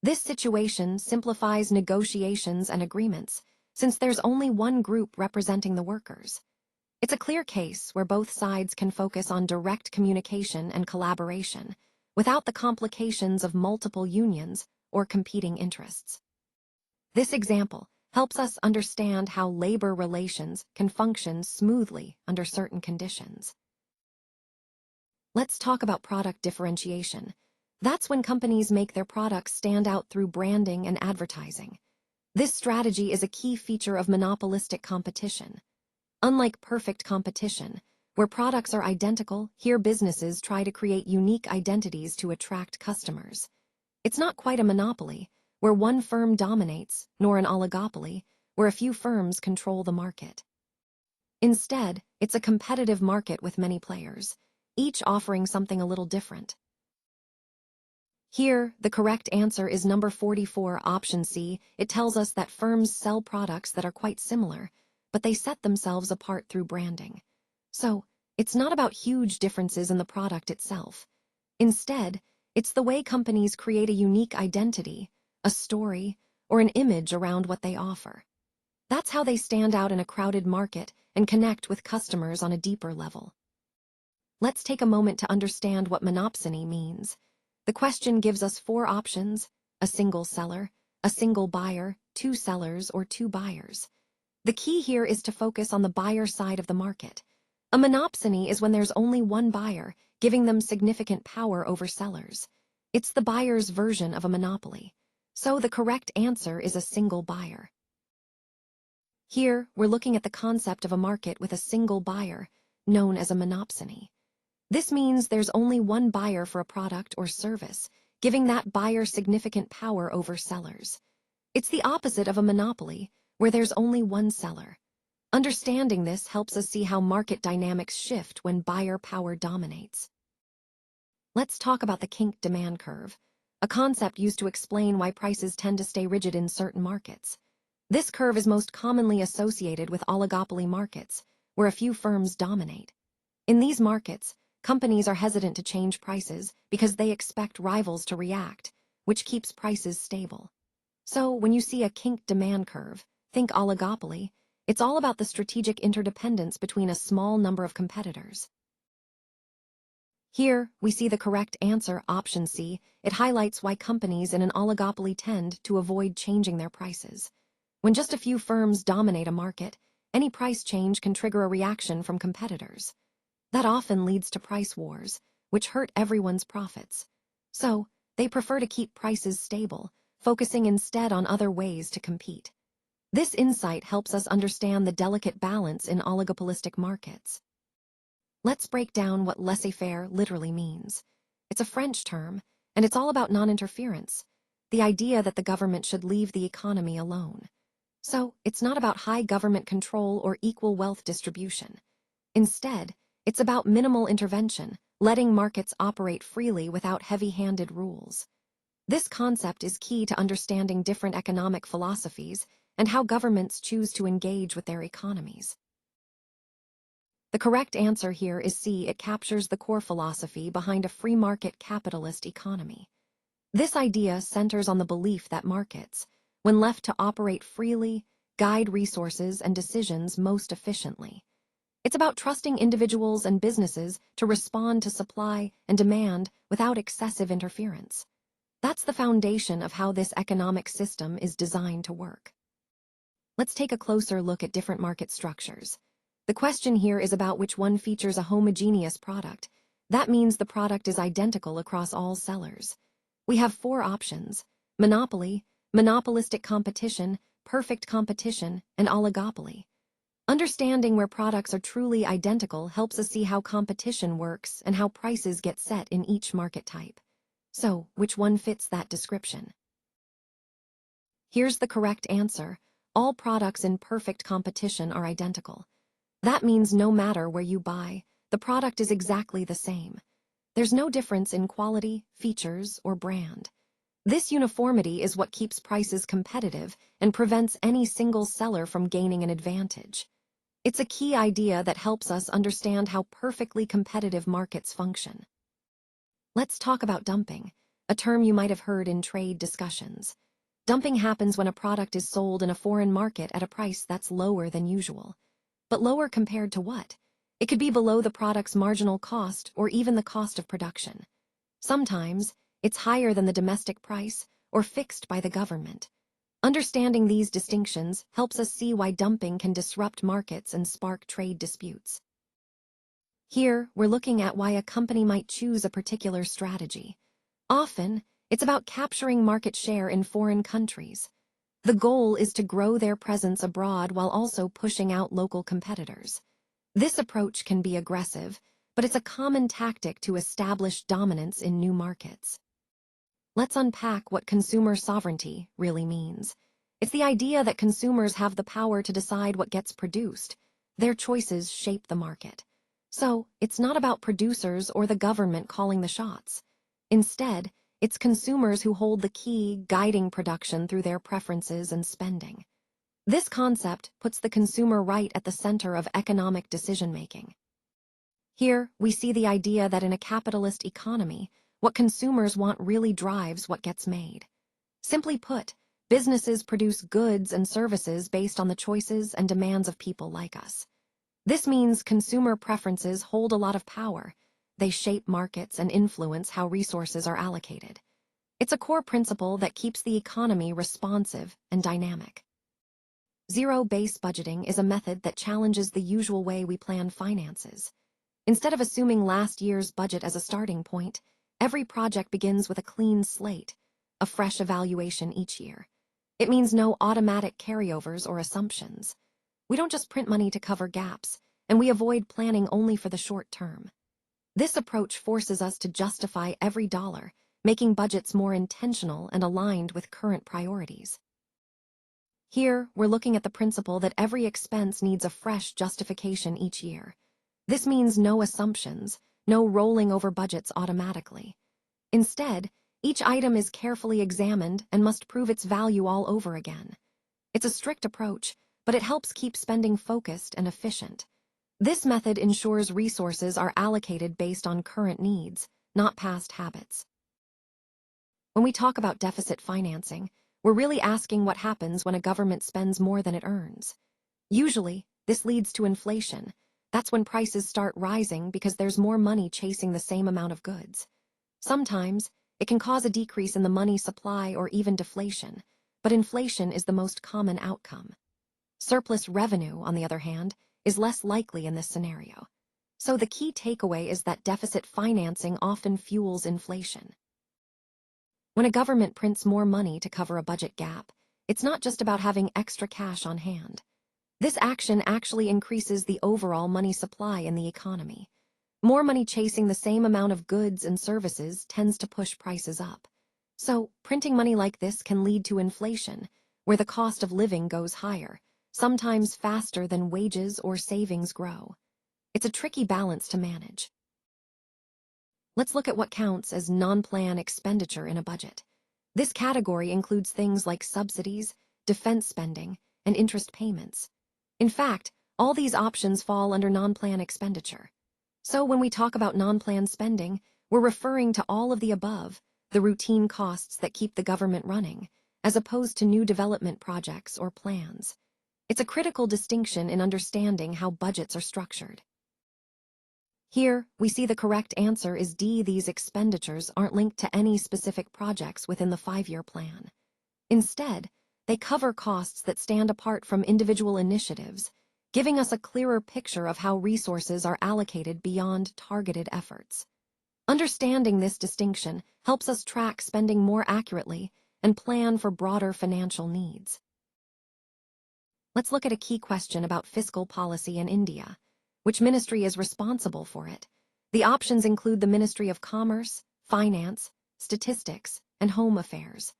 S1: This situation simplifies negotiations and agreements, since there's only one group representing the workers. It's a clear case where both sides can focus on direct communication and collaboration, without the complications of multiple unions or competing interests. This example helps us understand how labor relations can function smoothly under certain conditions. Let's talk about product differentiation. That's when companies make their products stand out through branding and advertising. This strategy is a key feature of monopolistic competition. Unlike perfect competition, where products are identical, here businesses try to create unique identities to attract customers. It's not quite a monopoly, where one firm dominates, nor an oligopoly, where a few firms control the market. Instead, it's a competitive market with many players, each offering something a little different. Here, the correct answer is number 44, option C. It tells us that firms sell products that are quite similar, but they set themselves apart through branding. So, it's not about huge differences in the product itself. Instead, it's the way companies create a unique identity, a story, or an image around what they offer. That's how they stand out in a crowded market and connect with customers on a deeper level. Let's take a moment to understand what monopsony means. The question gives us 4 options: a single seller, a single buyer, 2 sellers, or 2 buyers. The key here is to focus on the buyer side of the market. A monopsony is when there's only one buyer, giving them significant power over sellers. It's the buyer's version of a monopoly. So the correct answer is a single buyer. Here, we're looking at the concept of a market with a single buyer, known as a monopsony. This means there's only one buyer for a product or service, giving that buyer significant power over sellers. It's the opposite of a monopoly, where there's only one seller. Understanding this helps us see how market dynamics shift when buyer power dominates. Let's talk about the kink demand curve, a concept used to explain why prices tend to stay rigid in certain markets. This curve is most commonly associated with oligopoly markets, where a few firms dominate. In these markets, companies are hesitant to change prices because they expect rivals to react, which keeps prices stable. So, when you see a kink demand curve, think oligopoly. It's all about the strategic interdependence between a small number of competitors. Here, we see the correct answer, option C. It highlights why companies in an oligopoly tend to avoid changing their prices. When just a few firms dominate a market, any price change can trigger a reaction from competitors. That often leads to price wars, which hurt everyone's profits. So, they prefer to keep prices stable, focusing instead on other ways to compete. This insight helps us understand the delicate balance in oligopolistic markets. Let's break down what laissez-faire literally means. It's a French term, and it's all about non-interference, the idea that the government should leave the economy alone. So, it's not about high government control or equal wealth distribution. Instead, it's about minimal intervention, letting markets operate freely without heavy-handed rules. This concept is key to understanding different economic philosophies and how governments choose to engage with their economies. The correct answer here is C. It captures the core philosophy behind a free market capitalist economy. This idea centers on the belief that markets, when left to operate freely, guide resources and decisions most efficiently. It's about trusting individuals and businesses to respond to supply and demand without excessive interference. That's the foundation of how this economic system is designed to work. Let's take a closer look at different market structures. The question here is about which one features a homogeneous product. That means the product is identical across all sellers. We have 4 options: monopoly, monopolistic competition, perfect competition, and oligopoly. Understanding where products are truly identical helps us see how competition works and how prices get set in each market type. So, which one fits that description? Here's the correct answer. All products in perfect competition are identical. That means no matter where you buy, the product is exactly the same. There's no difference in quality, features, or brand. This uniformity is what keeps prices competitive and prevents any single seller from gaining an advantage. It's a key idea that helps us understand how perfectly competitive markets function. Let's talk about dumping, a term you might have heard in trade discussions. Dumping happens when a product is sold in a foreign market at a price that's lower than usual. But lower compared to what? It could be below the product's marginal cost or even the cost of production. Sometimes, it's higher than the domestic price or fixed by the government. Understanding these distinctions helps us see why dumping can disrupt markets and spark trade disputes. Here, we're looking at why a company might choose a particular strategy. Often, it's about capturing market share in foreign countries. The goal is to grow their presence abroad while also pushing out local competitors. This approach can be aggressive, but it's a common tactic to establish dominance in new markets. Let's unpack what consumer sovereignty really means. It's the idea that consumers have the power to decide what gets produced. Their choices shape the market. So, it's not about producers or the government calling the shots. Instead, it's consumers who hold the key, guiding production through their preferences and spending. This concept puts the consumer right at the center of economic decision-making. Here, we see the idea that in a capitalist economy, what consumers want really drives what gets made. Simply put, businesses produce goods and services based on the choices and demands of people like us. This means consumer preferences hold a lot of power. They shape markets and influence how resources are allocated. It's a core principle that keeps the economy responsive and dynamic. Zero-based budgeting is a method that challenges the usual way we plan finances. Instead of assuming last year's budget as a starting point, every project begins with a clean slate, a fresh evaluation each year. It means no automatic carryovers or assumptions. We don't just print money to cover gaps, and we avoid planning only for the short term. This approach forces us to justify every dollar, making budgets more intentional and aligned with current priorities. Here, we're looking at the principle that every expense needs a fresh justification each year. This means no assumptions, no rolling over budgets automatically. Instead, each item is carefully examined and must prove its value all over again. It's a strict approach, but it helps keep spending focused and efficient. This method ensures resources are allocated based on current needs, not past habits. When we talk about deficit financing, we're really asking what happens when a government spends more than it earns. Usually, this leads to inflation. That's when prices start rising because there's more money chasing the same amount of goods. Sometimes, it can cause a decrease in the money supply or even deflation, but inflation is the most common outcome. Surplus revenue, on the other hand, is less likely in this scenario. So the key takeaway is that deficit financing often fuels inflation. When a government prints more money to cover a budget gap, it's not just about having extra cash on hand. This action actually increases the overall money supply in the economy. More money chasing the same amount of goods and services tends to push prices up. So, printing money like this can lead to inflation, where the cost of living goes higher, sometimes faster than wages or savings grow. It's a tricky balance to manage. Let's look at what counts as non-plan expenditure in a budget. This category includes things like subsidies, defense spending, and interest payments. In fact, all these options fall under non-plan expenditure. So when we talk about non-plan spending, we're referring to all of the above, the routine costs that keep the government running, as opposed to new development projects or plans. It's a critical distinction in understanding how budgets are structured. Here, we see the correct answer is D. These expenditures aren't linked to any specific projects within the 5-year plan. Instead, they cover costs that stand apart from individual initiatives, giving us a clearer picture of how resources are allocated beyond targeted efforts. Understanding this distinction helps us track spending more accurately and plan for broader financial needs. Let's look at a key question about fiscal policy in India. Which ministry is responsible for it? The options include the Ministry of Commerce, Finance, Statistics, and Home Affairs.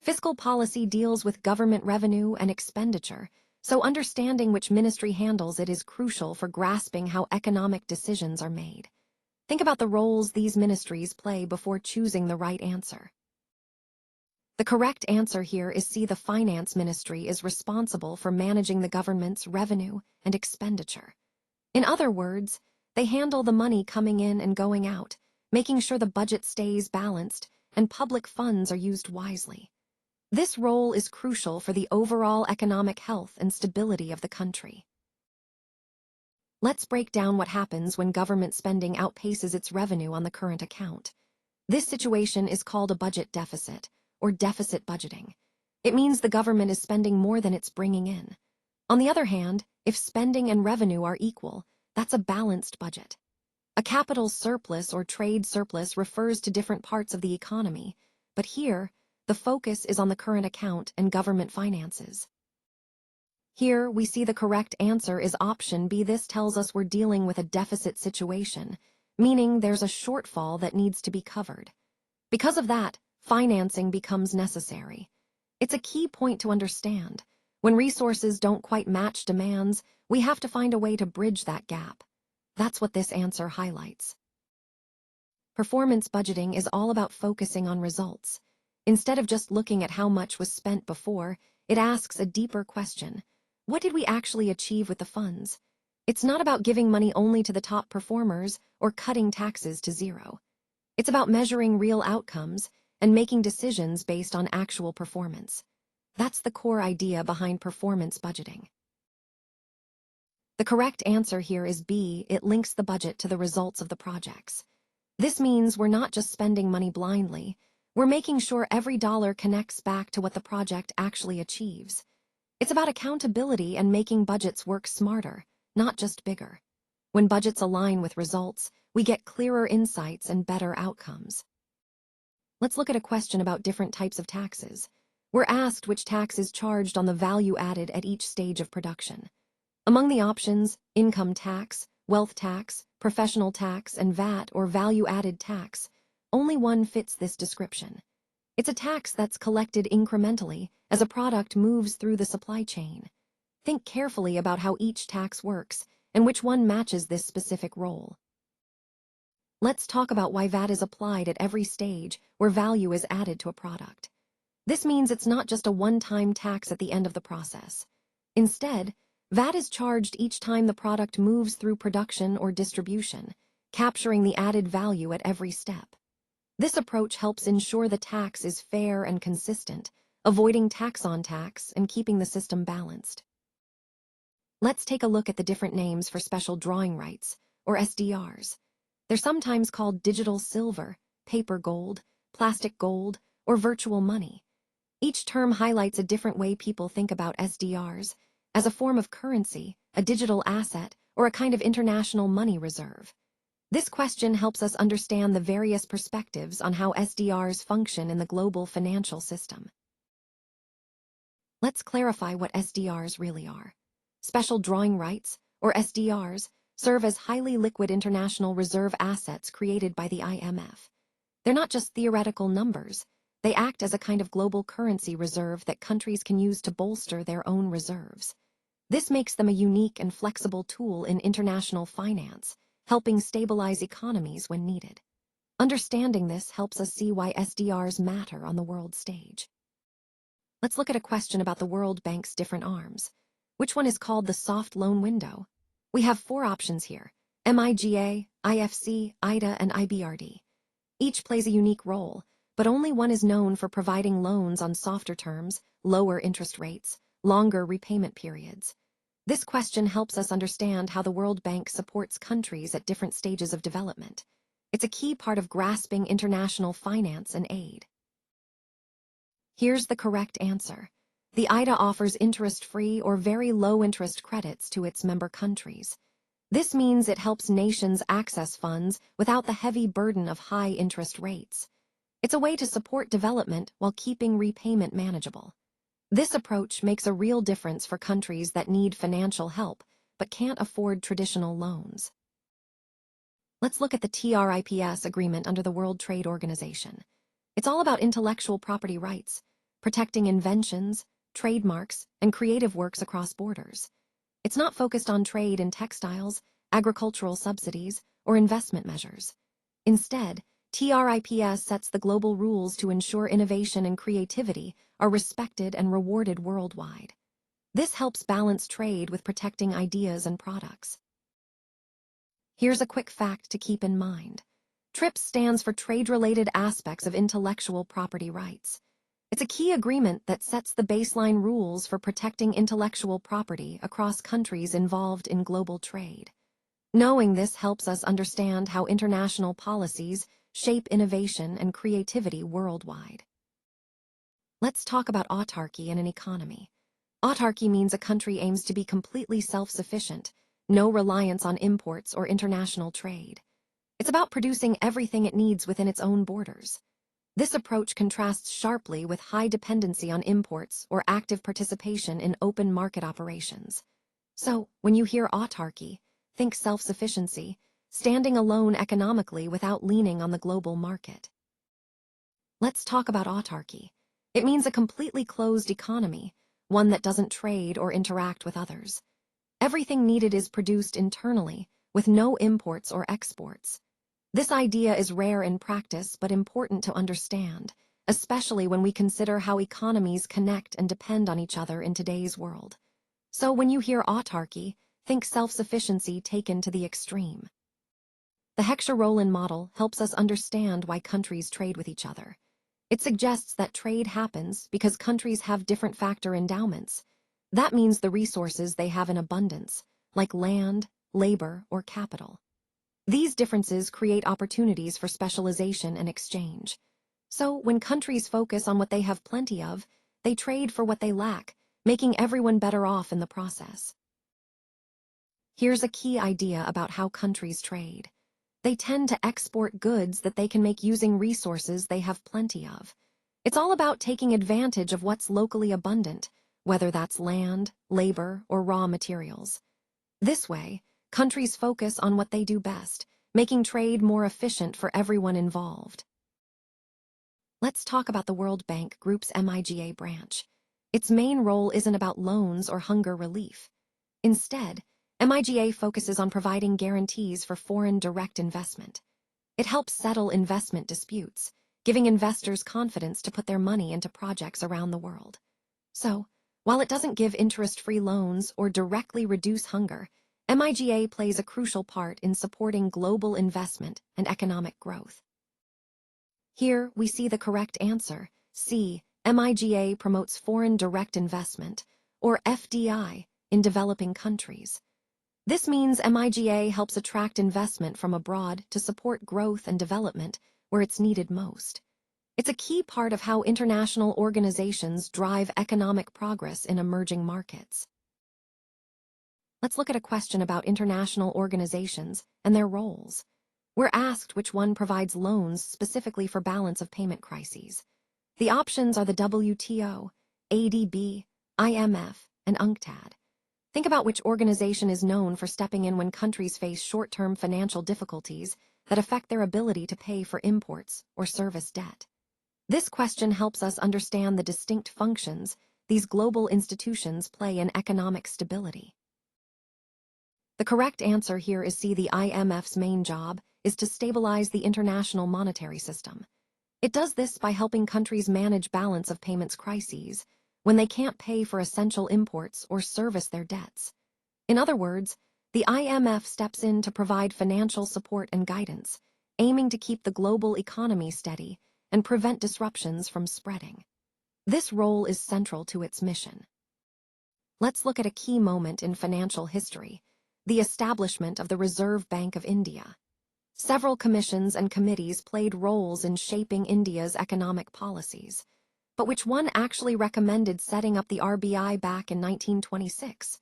S1: Fiscal policy deals with government revenue and expenditure, so understanding which ministry handles it is crucial for grasping how economic decisions are made. Think about the roles these ministries play before choosing the right answer. The correct answer here is C. The Finance Ministry is responsible for managing the government's revenue and expenditure. In other words, they handle the money coming in and going out, making sure the budget stays balanced and public funds are used wisely. This role is crucial for the overall economic health and stability of the country. Let's break down what happens when government spending outpaces its revenue on the current account. This situation is called a budget deficit, or deficit budgeting. It means the government is spending more than it's bringing in. On the other hand, if spending and revenue are equal, that's a balanced budget. A capital surplus or trade surplus refers to different parts of the economy, but here, the focus is on the current account and government finances. Here, we see the correct answer is option B. This tells us we're dealing with a deficit situation, meaning there's a shortfall that needs to be covered. Because of that, financing becomes necessary. It's a key point to understand. When resources don't quite match demands, we have to find a way to bridge that gap. That's what this answer highlights. Performance budgeting is all about focusing on results. Instead of just looking at how much was spent before, it asks a deeper question. What did we actually achieve with the funds? It's not about giving money only to the top performers or cutting taxes to zero. It's about measuring real outcomes and making decisions based on actual performance. That's the core idea behind performance budgeting. The correct answer here is B. It links the budget to the results of the projects. This means we're not just spending money blindly, we're making sure every dollar connects back to what the project actually achieves. It's about accountability and making budgets work smarter, not just bigger. When budgets align with results, we get clearer insights and better outcomes. Let's look at a question about different types of taxes. We're asked which tax is charged on the value added at each stage of production. Among the options, income tax, wealth tax, professional tax, and VAT or value-added tax, only one fits this description. It's a tax that's collected incrementally as a product moves through the supply chain. Think carefully about how each tax works and which one matches this specific role. Let's talk about why VAT is applied at every stage where value is added to a product. This means it's not just a one-time tax at the end of the process. Instead, VAT is charged each time the product moves through production or distribution, capturing the added value at every step. This approach helps ensure the tax is fair and consistent, avoiding tax on tax and keeping the system balanced. Let's take a look at the different names for special drawing rights, or SDRs. They're sometimes called digital silver, paper gold, plastic gold, or virtual money. Each term highlights a different way people think about SDRs, as a form of currency, a digital asset, or a kind of international money reserve. This question helps us understand the various perspectives on how SDRs function in the global financial system. Let's clarify what SDRs really are. Special drawing rights, or SDRs, serve as highly liquid international reserve assets created by the IMF. They're not just theoretical numbers. They act as a kind of global currency reserve that countries can use to bolster their own reserves. This makes them a unique and flexible tool in international finance, helping stabilize economies when needed. Understanding this helps us see why SDRs matter on the world stage. Let's look at a question about the World Bank's different arms. Which one is called the soft loan window? We have 4 options here: MIGA, IFC, IDA, and IBRD. Each plays a unique role, but only one is known for providing loans on softer terms, lower interest rates, longer repayment periods. This question helps us understand how the World Bank supports countries at different stages of development. It's a key part of grasping international finance and aid. Here's the correct answer. The IDA offers interest-free or very low-interest credits to its member countries. This means it helps nations access funds without the heavy burden of high interest rates. It's a way to support development while keeping repayment manageable. This approach makes a real difference for countries that need financial help but can't afford traditional loans. Let's look at the TRIPS agreement under the World Trade Organization. It's all about intellectual property rights, protecting inventions, trademarks, and creative works across borders. It's not focused on trade in textiles, agricultural subsidies, or investment measures. Instead, TRIPS sets the global rules to ensure innovation and creativity are respected and rewarded worldwide. This helps balance trade with protecting ideas and products. Here's a quick fact to keep in mind. TRIPS stands for Trade-Related Aspects of Intellectual Property Rights. It's a key agreement that sets the baseline rules for protecting intellectual property across countries involved in global trade. Knowing this helps us understand how international policies shape innovation and creativity worldwide. Let's talk about autarky in an economy. Autarky means a country aims to be completely self-sufficient, no reliance on imports or international trade. It's about producing everything it needs within its own borders. This approach contrasts sharply with high dependency on imports or active participation in open market operations. So, when you hear autarky, think self-sufficiency, standing alone economically without leaning on the global market. Let's talk about autarky. It means a completely closed economy, one that doesn't trade or interact with others. Everything needed is produced internally, with no imports or exports. This idea is rare in practice but important to understand, especially when we consider how economies connect and depend on each other in today's world. So when you hear autarky, think self-sufficiency taken to the extreme. The Heckscher-Rollin model helps us understand why countries trade with each other. It suggests that trade happens because countries have different factor endowments. That means the resources they have in abundance, like land, labor, or capital. These differences create opportunities for specialization and exchange. So, when countries focus on what they have plenty of, they trade for what they lack, making everyone better off in the process. Here's a key idea about how countries trade. They tend to export goods that they can make using resources they have plenty of. It's all about taking advantage of what's locally abundant, whether that's land, labor, or raw materials. This way, countries focus on what they do best, making trade more efficient for everyone involved. Let's talk about the World Bank Group's MIGA branch. Its main role isn't about loans or hunger relief. Instead, MIGA focuses on providing guarantees for foreign direct investment. It helps settle investment disputes, giving investors confidence to put their money into projects around the world. So, while it doesn't give interest-free loans or directly reduce hunger, MIGA plays a crucial part in supporting global investment and economic growth. Here, we see the correct answer. C. MIGA promotes foreign direct investment, or FDI, in developing countries. This means MIGA helps attract investment from abroad to support growth and development where it's needed most. It's a key part of how international organizations drive economic progress in emerging markets. Let's look at a question about international organizations and their roles. We're asked which one provides loans specifically for balance of payment crises. The options are the WTO, ADB, IMF, and UNCTAD. Think about which organization is known for stepping in when countries face short-term financial difficulties that affect their ability to pay for imports or service debt. This question helps us understand the distinct functions these global institutions play in economic stability. The correct answer here is C. The IMF's main job is to stabilize the international monetary system. It does this by helping countries manage balance of payments crises when they can't pay for essential imports or service their debts. In other words, the IMF steps in to provide financial support and guidance, aiming to keep the global economy steady and prevent disruptions from spreading. This role is central to its mission. Let's look at a key moment in financial history, the establishment of the Reserve Bank of India. Several commissions and committees played roles in shaping India's economic policies. But which one actually recommended setting up the RBI back in 1926?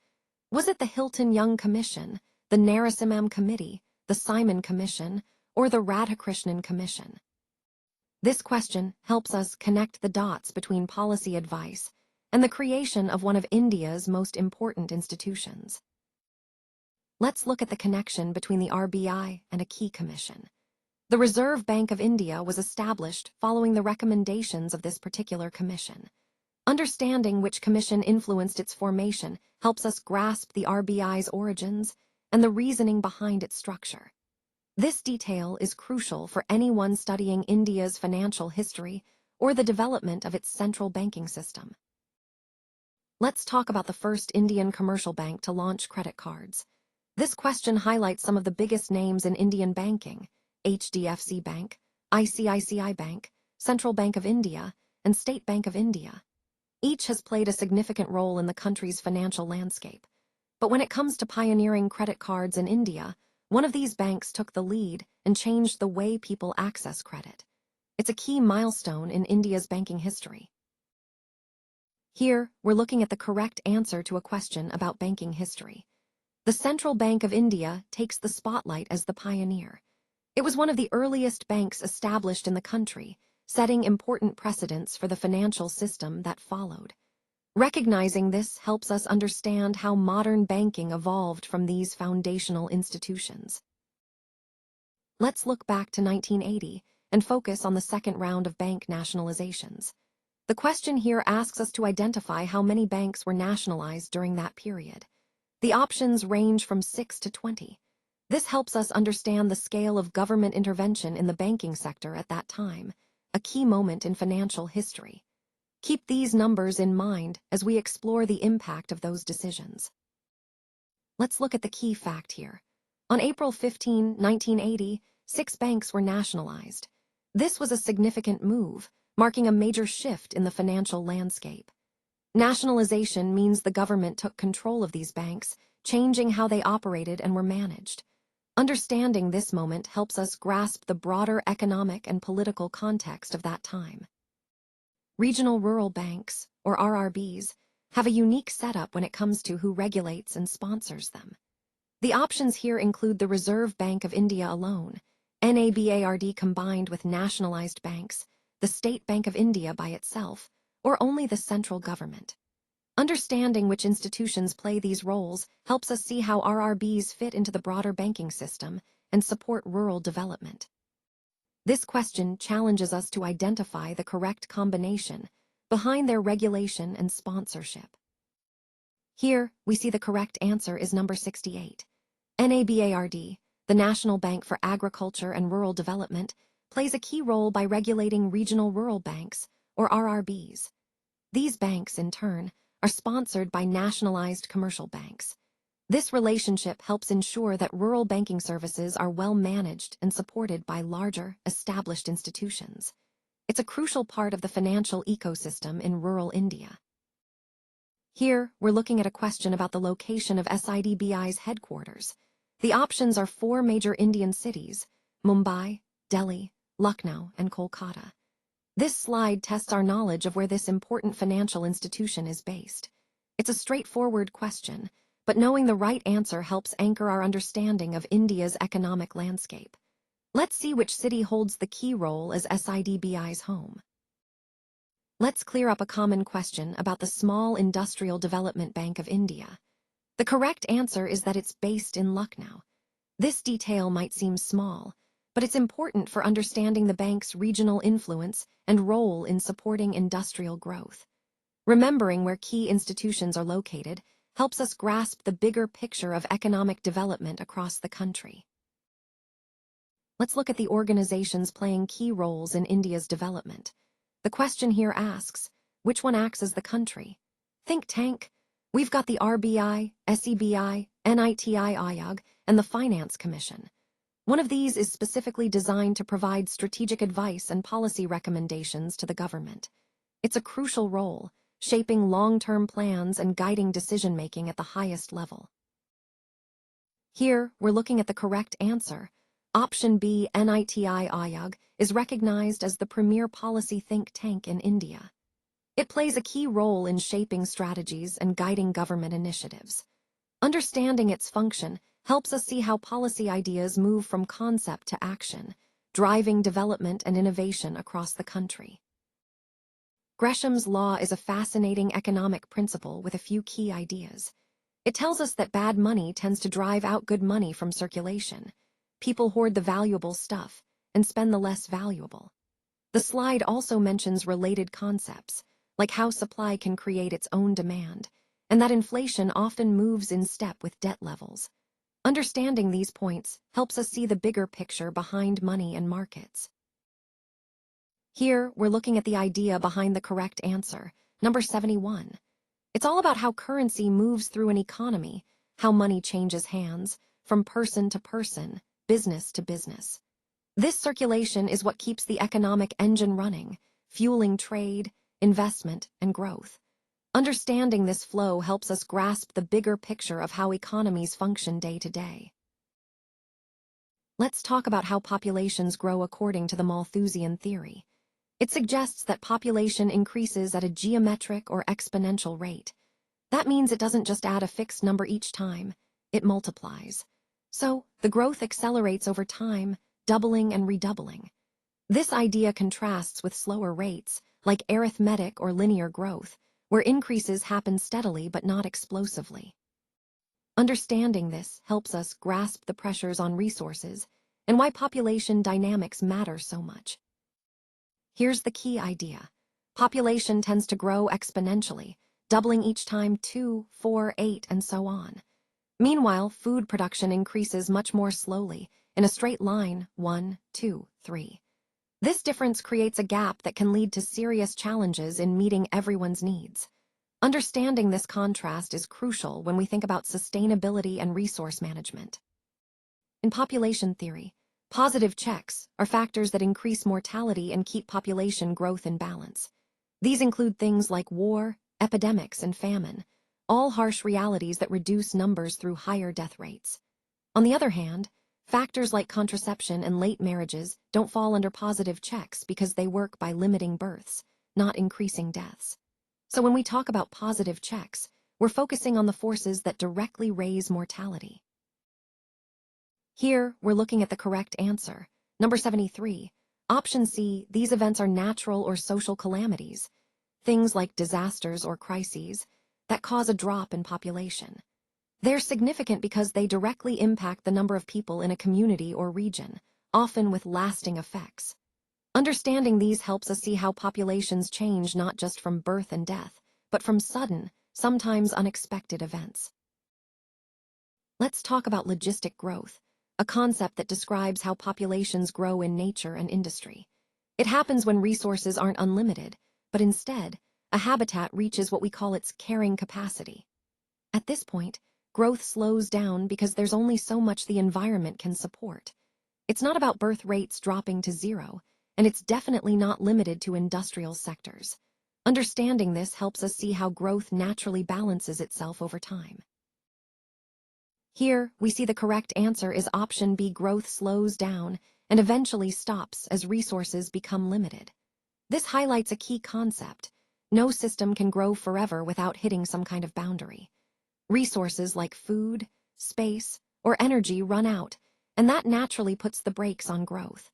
S1: Was it the Hilton-Young Commission, the Narasimham Committee, the Simon Commission, or the Radhakrishnan Commission? This question helps us connect the dots between policy advice and the creation of one of India's most important institutions. Let's look at the connection between the RBI and a key commission. The Reserve Bank of India was established following the recommendations of this particular commission. Understanding which commission influenced its formation helps us grasp the RBI's origins and the reasoning behind its structure. This detail is crucial for anyone studying India's financial history or the development of its central banking system. Let's talk about the first Indian commercial bank to launch credit cards. This question highlights some of the biggest names in Indian banking: HDFC Bank, ICICI Bank, Central Bank of India, and State Bank of India. Each has played a significant role in the country's financial landscape. But when it comes to pioneering credit cards in India, one of these banks took the lead and changed the way people access credit. It's a key milestone in India's banking history. Here, we're looking at the correct answer to a question about banking history. The Central Bank of India takes the spotlight as the pioneer. It was one of the earliest banks established in the country, setting important precedents for the financial system that followed. Recognizing this helps us understand how modern banking evolved from these foundational institutions. Let's look back to 1980 and focus on the second round of bank nationalizations. The question here asks us to identify how many banks were nationalized during that period. The options range from 6 to 20. This helps us understand the scale of government intervention in the banking sector at that time, a key moment in financial history. Keep these numbers in mind as we explore the impact of those decisions. Let's look at the key fact here. On April 15, 1980, 6 banks were nationalized. This was a significant move, marking a major shift in the financial landscape. Nationalization means the government took control of these banks, changing how they operated and were managed. Understanding this moment helps us grasp the broader economic and political context of that time. Regional rural banks, or RRBs, have a unique setup when it comes to who regulates and sponsors them. The options here include the Reserve Bank of India alone, NABARD combined with nationalized banks, the State Bank of India by itself, or only the central government. Understanding which institutions play these roles helps us see how RRBs fit into the broader banking system and support rural development. This question challenges us to identify the correct combination behind their regulation and sponsorship. Here, we see the correct answer is number 68. NABARD, the National Bank for Agriculture and Rural Development, plays a key role by regulating regional rural banks, or RRBs. These banks, in turn, are sponsored by nationalized commercial banks. This relationship helps ensure that rural banking services are well managed and supported by larger, established institutions. It's a crucial part of the financial ecosystem in rural India. Here, we're looking at a question about the location of SIDBI's headquarters. The options are 4 major Indian cities: Mumbai, Delhi, Lucknow, and Kolkata. This slide tests our knowledge of where this important financial institution is based. It's a straightforward question, but knowing the right answer helps anchor our understanding of India's economic landscape. Let's see which city holds the key role as SIDBI's home. Let's clear up a common question about the Small Industrial Development Bank of India. The correct answer is that it's based in Lucknow. This detail might seem small, but it's important for understanding the bank's regional influence and role in supporting industrial growth. Remembering where key institutions are located helps us grasp the bigger picture of economic development across the country. Let's look at the organizations playing key roles in India's development. The question here asks, which one acts as the country? Think tank. We've got the RBI, SEBI, NITI Aayog, and the Finance Commission. One of these is specifically designed to provide strategic advice and policy recommendations to the government. It's a crucial role, shaping long-term plans and guiding decision-making at the highest level. Here, we're looking at the correct answer. Option B, NITI Aayog, is recognized as the premier policy think tank in India. It plays a key role in shaping strategies and guiding government initiatives. Understanding its function helps us see how policy ideas move from concept to action, driving development and innovation across the country. Gresham's law is a fascinating economic principle with a few key ideas. It tells us that bad money tends to drive out good money from circulation. People hoard the valuable stuff and spend the less valuable. The slide also mentions related concepts, like how supply can create its own demand, and that inflation often moves in step with debt levels. Understanding these points helps us see the bigger picture behind money and markets. Here, we're looking at the idea behind the correct answer, number 71. It's all about how currency moves through an economy, how money changes hands, from person to person, business to business. This circulation is what keeps the economic engine running, fueling trade, investment, and growth. Understanding this flow helps us grasp the bigger picture of how economies function day to day. Let's talk about how populations grow according to the Malthusian theory. It suggests that population increases at a geometric or exponential rate. That means it doesn't just add a fixed number each time, it multiplies. So, the growth accelerates over time, doubling and redoubling. This idea contrasts with slower rates, like arithmetic or linear growth, where increases happen steadily but not explosively. Understanding this helps us grasp the pressures on resources and why population dynamics matter so much. Here's the key idea. Population tends to grow exponentially, doubling each time 2, 4, 8, and so on. Meanwhile, food production increases much more slowly, in a straight line, 1, 2, 3. This difference creates a gap that can lead to serious challenges in meeting everyone's needs. Understanding this contrast is crucial when we think about sustainability and resource management. In population theory, positive checks are factors that increase mortality and keep population growth in balance. These include things like war, epidemics, and famine, all harsh realities that reduce numbers through higher death rates. On the other hand, factors like contraception and late marriages don't fall under positive checks because they work by limiting births, not increasing deaths. So when we talk about positive checks, we're focusing on the forces that directly raise mortality. Here, we're looking at the correct answer, number 73. Option C, these events are natural or social calamities. Things like disasters or crises. that cause a drop in population. They're significant because they directly impact the number of people in a community or region, often with lasting effects. Understanding these helps us see how populations change not just from birth and death, but from sudden, sometimes unexpected events. Let's talk about logistic growth, a concept that describes how populations grow in nature and industry. It happens when resources aren't unlimited, but instead, a habitat reaches what we call its carrying capacity. At this point, growth slows down because there's only so much the environment can support. It's not about birth rates dropping to zero, and it's definitely not limited to industrial sectors. Understanding this helps us see how growth naturally balances itself over time. Here, we see the correct answer is option B. Growth slows down and eventually stops as resources become limited. This highlights a key concept. No system can grow forever without hitting some kind of boundary. Resources like food, space, or energy run out, and that naturally puts the brakes on growth.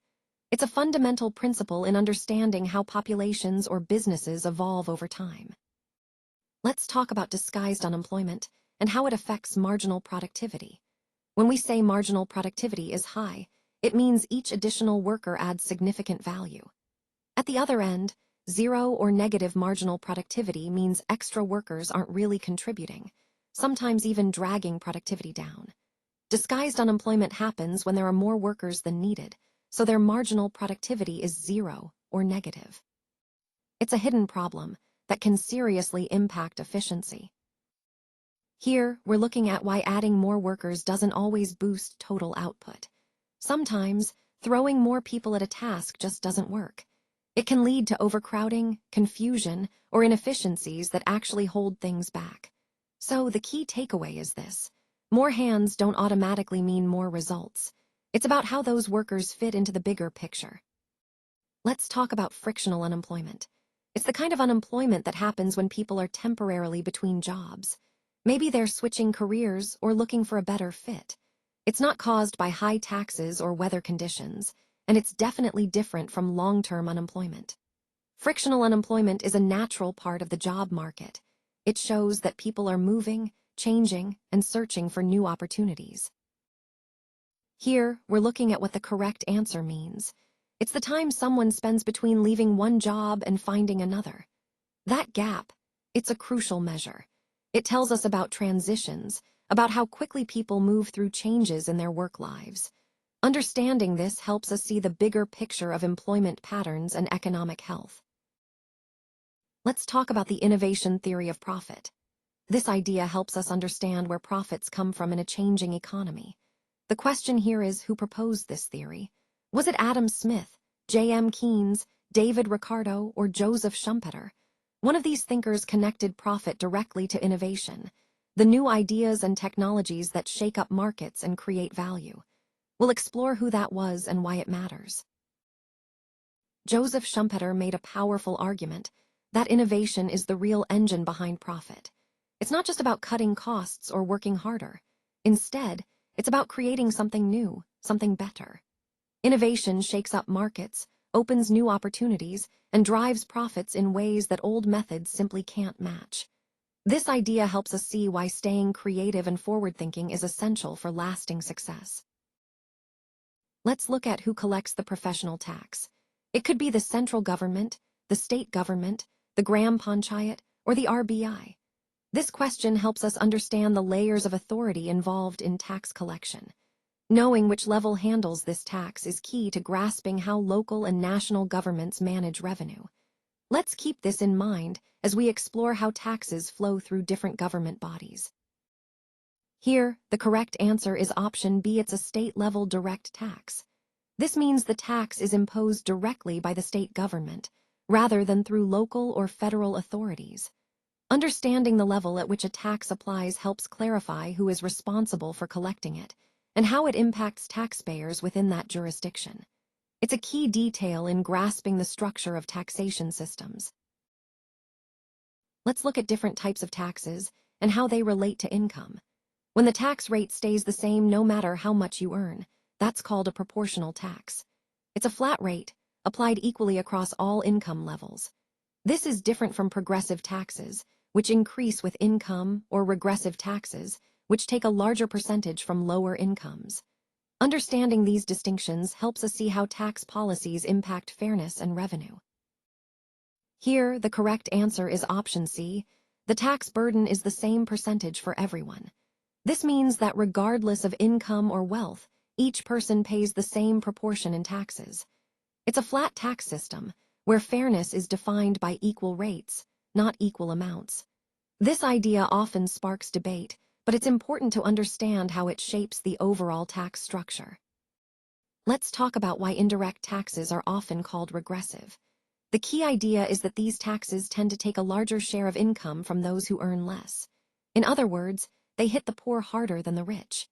S1: It's a fundamental principle in understanding how populations or businesses evolve over time. Let's talk about disguised unemployment and how it affects marginal productivity. When we say marginal productivity is high, it means each additional worker adds significant value. At the other end, zero or negative marginal productivity means extra workers aren't really contributing, sometimes even dragging productivity down. Disguised unemployment happens when there are more workers than needed, so their marginal productivity is zero or negative. It's a hidden problem that can seriously impact efficiency. Here, we're looking at why adding more workers doesn't always boost total output. Sometimes, throwing more people at a task just doesn't work. It can lead to overcrowding, confusion, or inefficiencies that actually hold things back. So the key takeaway is this: more hands don't automatically mean more results. It's about how those workers fit into the bigger picture. Let's talk about frictional unemployment. It's the kind of unemployment that happens when people are temporarily between jobs. Maybe they're switching careers or looking for a better fit. It's not caused by high taxes or weather conditions, and it's definitely different from long-term unemployment. Frictional unemployment is a natural part of the job market. It shows that people are moving, changing, and searching for new opportunities. Here, we're looking at what the correct answer means. It's the time someone spends between leaving one job and finding another. That gap, it's a crucial measure. It tells us about transitions, about how quickly people move through changes in their work lives. Understanding this helps us see the bigger picture of employment patterns and economic health. Let's talk about the innovation theory of profit. This idea helps us understand where profits come from in a changing economy. The question here is, who proposed this theory? Was it Adam Smith, J.M. Keynes, David Ricardo, or Joseph Schumpeter? One of these thinkers connected profit directly to innovation, the new ideas and technologies that shake up markets and create value. We'll explore who that was and why it matters. Joseph Schumpeter made a powerful argument that innovation is the real engine behind profit. It's not just about cutting costs or working harder. Instead, it's about creating something new, something better. Innovation shakes up markets, opens new opportunities, and drives profits in ways that old methods simply can't match. This idea helps us see why staying creative and forward-thinking is essential for lasting success. Let's look at who collects the professional tax. It could be the central government, the state government, the Gram Panchayat, or the RBI. This question helps us understand the layers of authority involved in tax collection. Knowing which level handles this tax is key to grasping how local and national governments manage revenue. Let's keep this in mind as we explore how taxes flow through different government bodies. Here, the correct answer is option B. It's a state-level direct tax. This means the tax is imposed directly by the state government, rather than through local or federal authorities. Understanding the level at which a tax applies helps clarify who is responsible for collecting it, and how it impacts taxpayers within that jurisdiction. It's a key detail in grasping the structure of taxation systems. Let's look at different types of taxes and how they relate to income. When the tax rate stays the same no matter how much you earn, that's called a proportional tax. It's a flat rate, applied equally across all income levels. This is different from progressive taxes, which increase with income, or regressive taxes, which take a larger percentage from lower incomes. Understanding these distinctions helps us see how tax policies impact fairness and revenue. Here, the correct answer is option C. The tax burden is the same percentage for everyone. This means that regardless of income or wealth, each person pays the same proportion in taxes. It's a flat tax system, where fairness is defined by equal rates, not equal amounts. This idea often sparks debate, but it's important to understand how it shapes the overall tax structure. Let's talk about why indirect taxes are often called regressive. The key idea is that these taxes tend to take a larger share of income from those who earn less. In other words, they hit the poor harder than the rich.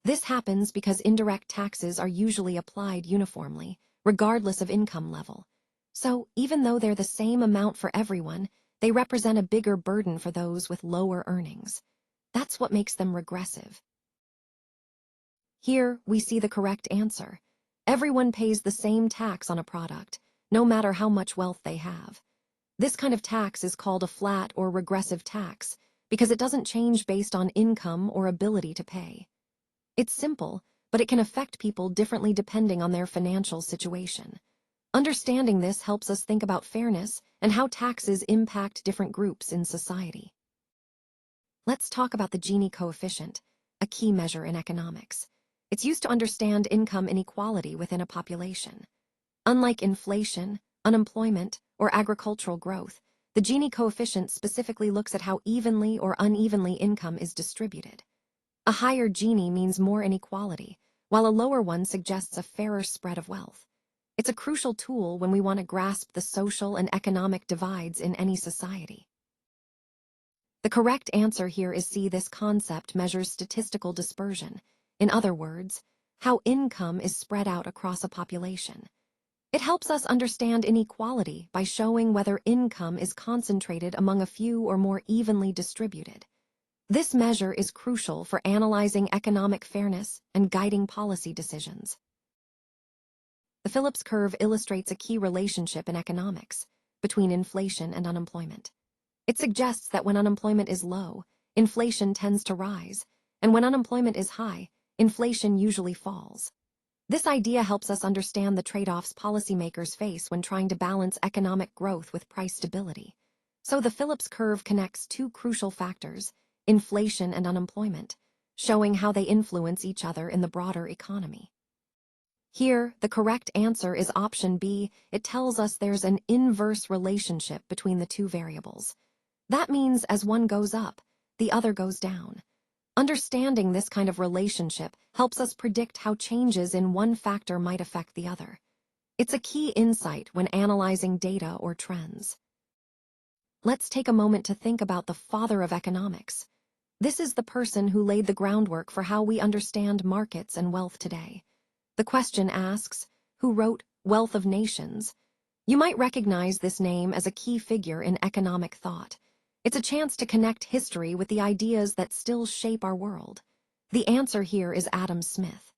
S1: This happens because indirect taxes are usually applied uniformly, regardless of income level. So, even though they're the same amount for everyone, they represent a bigger burden for those with lower earnings. That's what makes them regressive. Here, we see the correct answer. Everyone pays the same tax on a product, no matter how much wealth they have. This kind of tax is called a flat or regressive tax because it doesn't change based on income or ability to pay. It's simple, but it can affect people differently depending on their financial situation. Understanding this helps us think about fairness and how taxes impact different groups in society. Let's talk about the Gini coefficient, a key measure in economics. It's used to understand income inequality within a population. Unlike inflation, unemployment, or agricultural growth, the Gini coefficient specifically looks at how evenly or unevenly income is distributed. A higher Gini means more inequality, while a lower one suggests a fairer spread of wealth. It's a crucial tool when we want to grasp the social and economic divides in any society. The correct answer here is C. This concept measures statistical dispersion. In other words, how income is spread out across a population. It helps us understand inequality by showing whether income is concentrated among a few or more evenly distributed. This measure is crucial for analyzing economic fairness and guiding policy decisions. The Phillips curve illustrates a key relationship in economics between inflation and unemployment. It suggests that when unemployment is low, inflation tends to rise, and when unemployment is high, inflation usually falls. This idea helps us understand the trade-offs policymakers face when trying to balance economic growth with price stability. So the Phillips curve connects two crucial factors, inflation and unemployment, showing how they influence each other in the broader economy. Here, the correct answer is option B. It tells us there's an inverse relationship between the two variables. That means as one goes up, the other goes down. Understanding this kind of relationship helps us predict how changes in one factor might affect the other. It's a key insight when analyzing data or trends. Let's take a moment to think about the father of economics. This is the person who laid the groundwork for how we understand markets and wealth today. The question asks, who wrote Wealth of Nations? You might recognize this name as a key figure in economic thought. It's a chance to connect history with the ideas that still shape our world. The answer here is Adam Smith.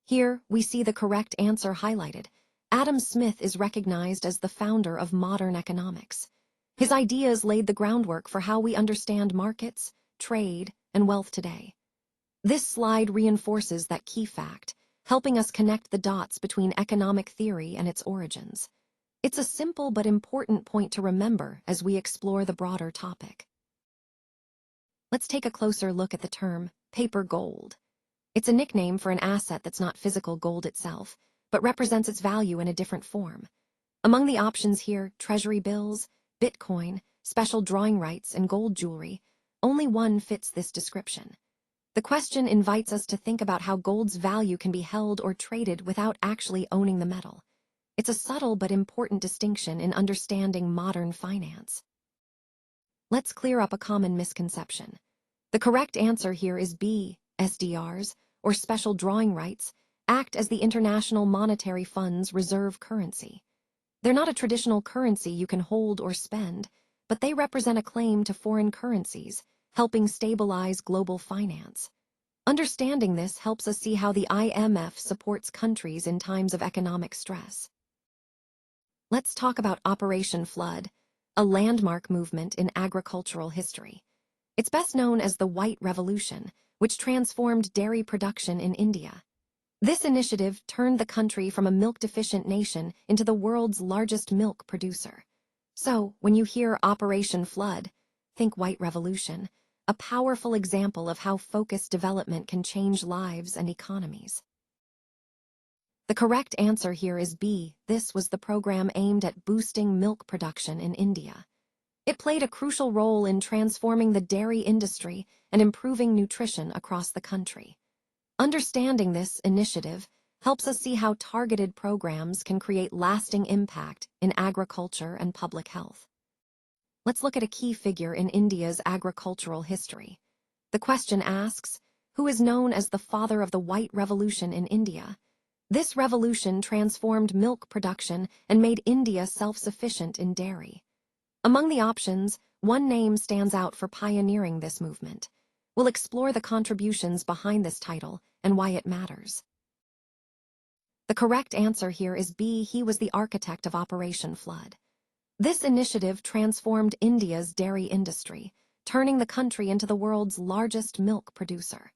S1: Here, we see the correct answer highlighted. Adam Smith is recognized as the founder of modern economics. His ideas laid the groundwork for how we understand markets, trade, and wealth today. This slide reinforces that key fact, helping us connect the dots between economic theory and its origins. It's a simple but important point to remember as we explore the broader topic. Let's take a closer look at the term paper gold. It's a nickname for an asset that's not physical gold itself, but represents its value in a different form. Among the options here, treasury bills, Bitcoin, special drawing rights, and gold jewelry, only one fits this description. The question invites us to think about how gold's value can be held or traded without actually owning the metal. It's a subtle but important distinction in understanding modern finance. Let's clear up a common misconception. The correct answer here is B. SDRs, or special drawing rights, act as the International Monetary Fund's reserve currency. They're not a traditional currency you can hold or spend, but they represent a claim to foreign currencies, helping stabilize global finance. Understanding this helps us see how the IMF supports countries in times of economic stress. Let's talk about Operation Flood, a landmark movement in agricultural history. It's best known as the White Revolution, which transformed dairy production in India. This initiative turned the country from a milk-deficient nation into the world's largest milk producer. So, when you hear Operation Flood, think White Revolution, a powerful example of how focused development can change lives and economies. The correct answer here is B. This was the program aimed at boosting milk production in India. It played a crucial role in transforming the dairy industry and improving nutrition across the country. Understanding this initiative helps us see how targeted programs can create lasting impact in agriculture and public health. Let's look at a key figure in India's agricultural history. The question asks, who is known as the father of the White Revolution in India? This revolution transformed milk production and made India self-sufficient in dairy. Among the options, one name stands out for pioneering this movement. We'll explore the contributions behind this title and why it matters. The correct answer here is B. He was the architect of Operation Flood. This initiative transformed India's dairy industry, turning the country into the world's largest milk producer.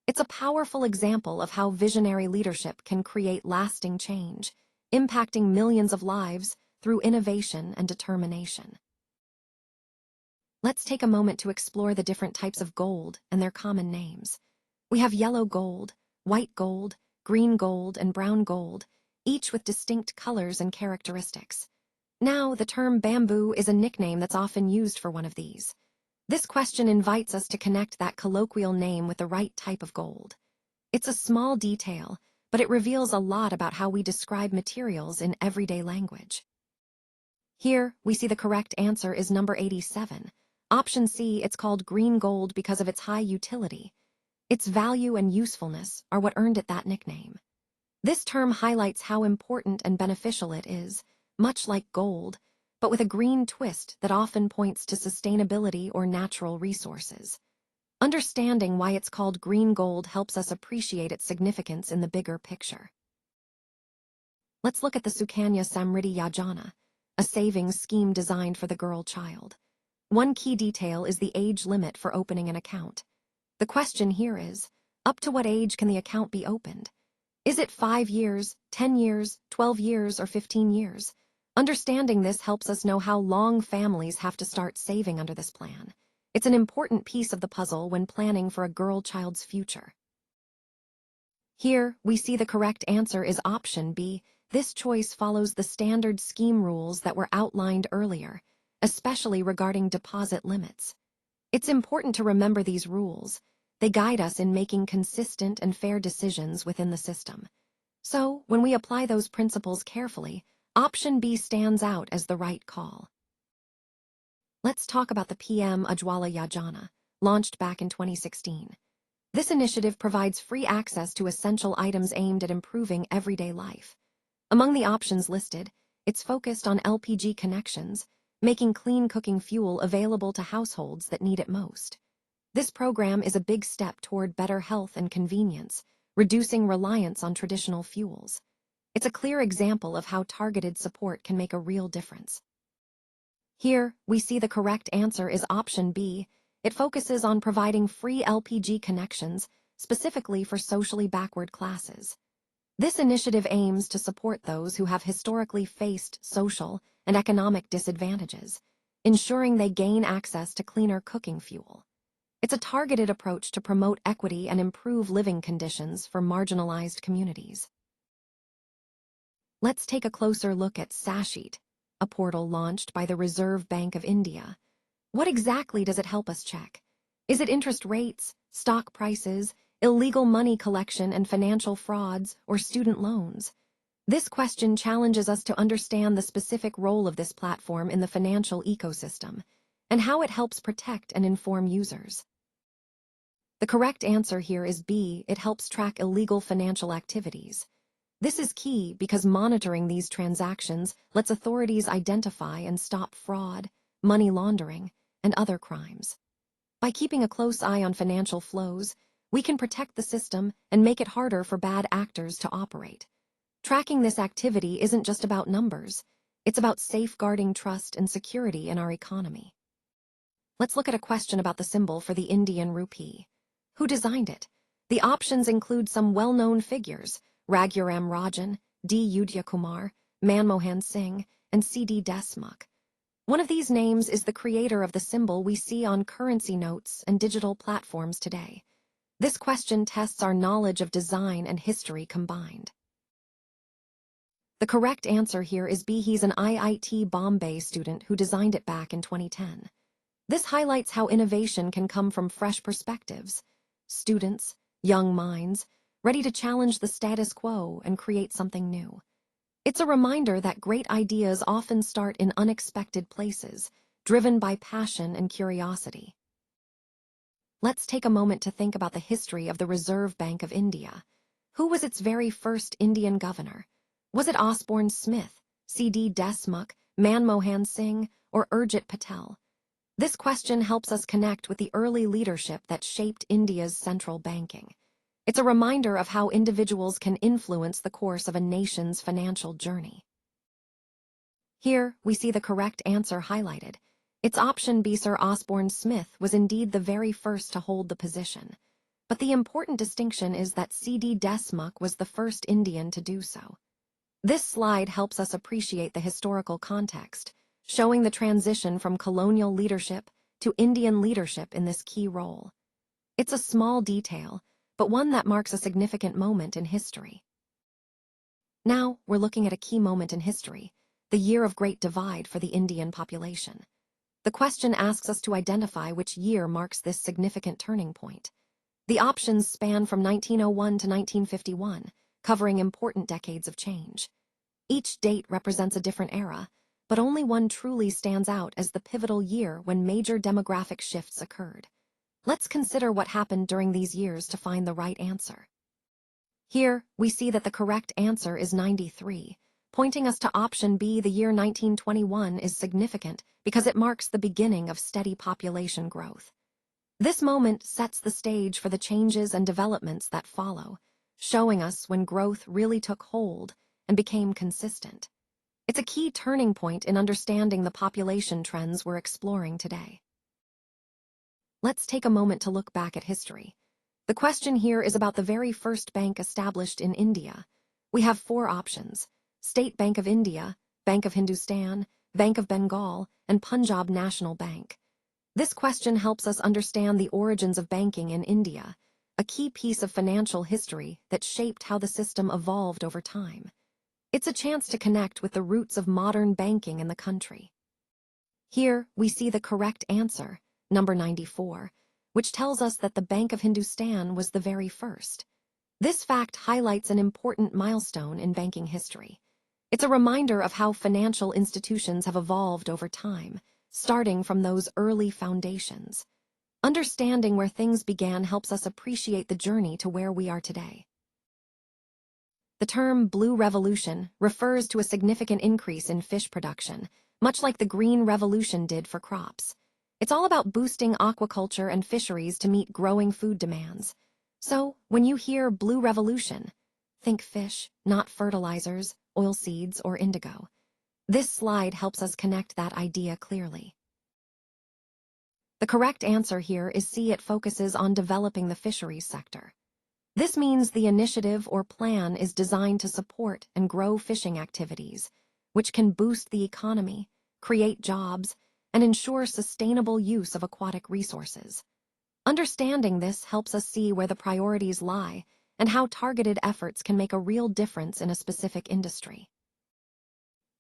S1: It's a powerful example of how visionary leadership can create lasting change, impacting millions of lives through innovation and determination. Let's take a moment to explore the different types of gold and their common names. We have yellow gold, white gold, green gold, and brown gold, each with distinct colors and characteristics. Now, the term bamboo is a nickname that's often used for one of these. This question invites us to connect that colloquial name with the right type of gold. It's a small detail, but it reveals a lot about how we describe materials in everyday language. Here, we see the correct answer is number 87. Option C, it's called green gold because of its high utility. Its value and usefulness are what earned it that nickname. This term highlights how important and beneficial it is, much like gold, but with a green twist that often points to sustainability or natural resources. Understanding why it's called green gold helps us appreciate its significance in the bigger picture. Let's look at the Sukanya Samriddhi Yojana, a savings scheme designed for the girl child. One key detail is the age limit for opening an account. The question here is, up to what age can the account be opened? Is it 5 years, 10 years, 12 years, or 15 years? Understanding this helps us know how long families have to start saving under this plan. It's an important piece of the puzzle when planning for a girl child's future. Here, we see the correct answer is option B. This choice follows the standard scheme rules that were outlined earlier, especially regarding deposit limits. It's important to remember these rules. They guide us in making consistent and fair decisions within the system. So, when we apply those principles carefully, option B stands out as the right call. Let's talk about the PM Ujjwala Yojana, launched back in 2016. This initiative provides free access to essential items aimed at improving everyday life. Among the options listed, it's focused on LPG connections, making clean cooking fuel available to households that need it most. This program is a big step toward better health and convenience, reducing reliance on traditional fuels. It's a clear example of how targeted support can make a real difference. Here, we see the correct answer is option B. It focuses on providing free LPG connections, specifically for socially backward classes. This initiative aims to support those who have historically faced social and economic disadvantages, ensuring they gain access to cleaner cooking fuel. It's a targeted approach to promote equity and improve living conditions for marginalized communities. Let's take a closer look at Sasheet, a portal launched by the Reserve Bank of India. What exactly does it help us check? Is it interest rates, stock prices, illegal money collection and financial frauds, or student loans? This question challenges us to understand the specific role of this platform in the financial ecosystem and how it helps protect and inform users. The correct answer here is B. It helps track illegal financial activities. This is key because monitoring these transactions lets authorities identify and stop fraud, money laundering, and other crimes. By keeping a close eye on financial flows, we can protect the system and make it harder for bad actors to operate. Tracking this activity isn't just about numbers. It's about safeguarding trust and security in our economy. Let's look at a question about the symbol for the Indian rupee. Who designed it? The options include some well-known figures: Raghuram Rajan, D. Udaya Kumar, Manmohan Singh, and C.D. Deshmukh. One of these names is the creator of the symbol we see on currency notes and digital platforms today. This question tests our knowledge of design and history combined. The correct answer here is B. He's an IIT Bombay student who designed it back in 2010. This highlights how innovation can come from fresh perspectives. Students, young minds, ready to challenge the status quo and create something new. It's a reminder that great ideas often start in unexpected places, driven by passion and curiosity. Let's take a moment to think about the history of the Reserve Bank of India. Who was its very first Indian governor? Was it Osborne Smith, C.D. Deshmukh, Manmohan Singh, or Urjit Patel? This question helps us connect with the early leadership that shaped India's central banking. It's a reminder of how individuals can influence the course of a nation's financial journey. Here, we see the correct answer highlighted. It's option B. Sir Osborne Smith was indeed the very first to hold the position. But the important distinction is that C.D. Deshmukh was the first Indian to do so. This slide helps us appreciate the historical context, showing the transition from colonial leadership to Indian leadership in this key role. It's a small detail, but one that marks a significant moment in history. Now, we're looking at a key moment in history, the year of Great Divide for the Indian population. The question asks us to identify which year marks this significant turning point. The options span from 1901 to 1951, covering important decades of change. Each date represents a different era, but only one truly stands out as the pivotal year when major demographic shifts occurred. Let's consider what happened during these years to find the right answer. Here, we see that the correct answer is 93, pointing us to option B. The year 1921 is significant because it marks the beginning of steady population growth. This moment sets the stage for the changes and developments that follow, showing us when growth really took hold and became consistent. It's a key turning point in understanding the population trends we're exploring today. Let's take a moment to look back at history. The question here is about the very first bank established in India. We have four options: State Bank of India, Bank of Hindustan, Bank of Bengal, and Punjab National Bank. This question helps us understand the origins of banking in India, a key piece of financial history that shaped how the system evolved over time. It's a chance to connect with the roots of modern banking in the country. Here, we see the correct answer, number 94, which tells us that the Bank of Hindustan was the very first. This fact highlights an important milestone in banking history. It's a reminder of how financial institutions have evolved over time, starting from those early foundations. Understanding where things began helps us appreciate the journey to where we are today. The term Blue Revolution refers to a significant increase in fish production, much like the Green Revolution did for crops. It's all about boosting aquaculture and fisheries to meet growing food demands. So, when you hear Blue Revolution, think fish, not fertilizers, oilseeds, or indigo. This slide helps us connect that idea clearly. The correct answer here is C. It focuses on developing the fisheries sector. This means the initiative or plan is designed to support and grow fishing activities, which can boost the economy, create jobs, and ensure sustainable use of aquatic resources. Understanding this helps us see where the priorities lie and how targeted efforts can make a real difference in a specific industry.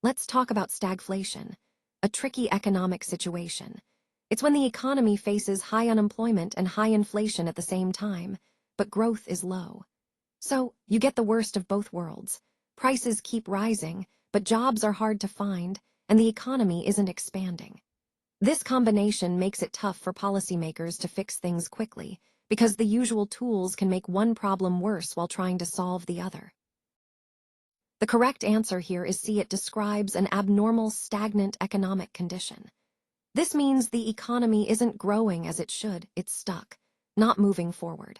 S1: Let's talk about stagflation, a tricky economic situation. It's when the economy faces high unemployment and high inflation at the same time, but growth is low. So, you get the worst of both worlds. Prices keep rising, but jobs are hard to find, and the economy isn't expanding. This combination makes it tough for policymakers to fix things quickly, because the usual tools can make one problem worse while trying to solve the other. The correct answer here is C. It describes an abnormal, stagnant economic condition. This means the economy isn't growing as it should, it's stuck, not moving forward.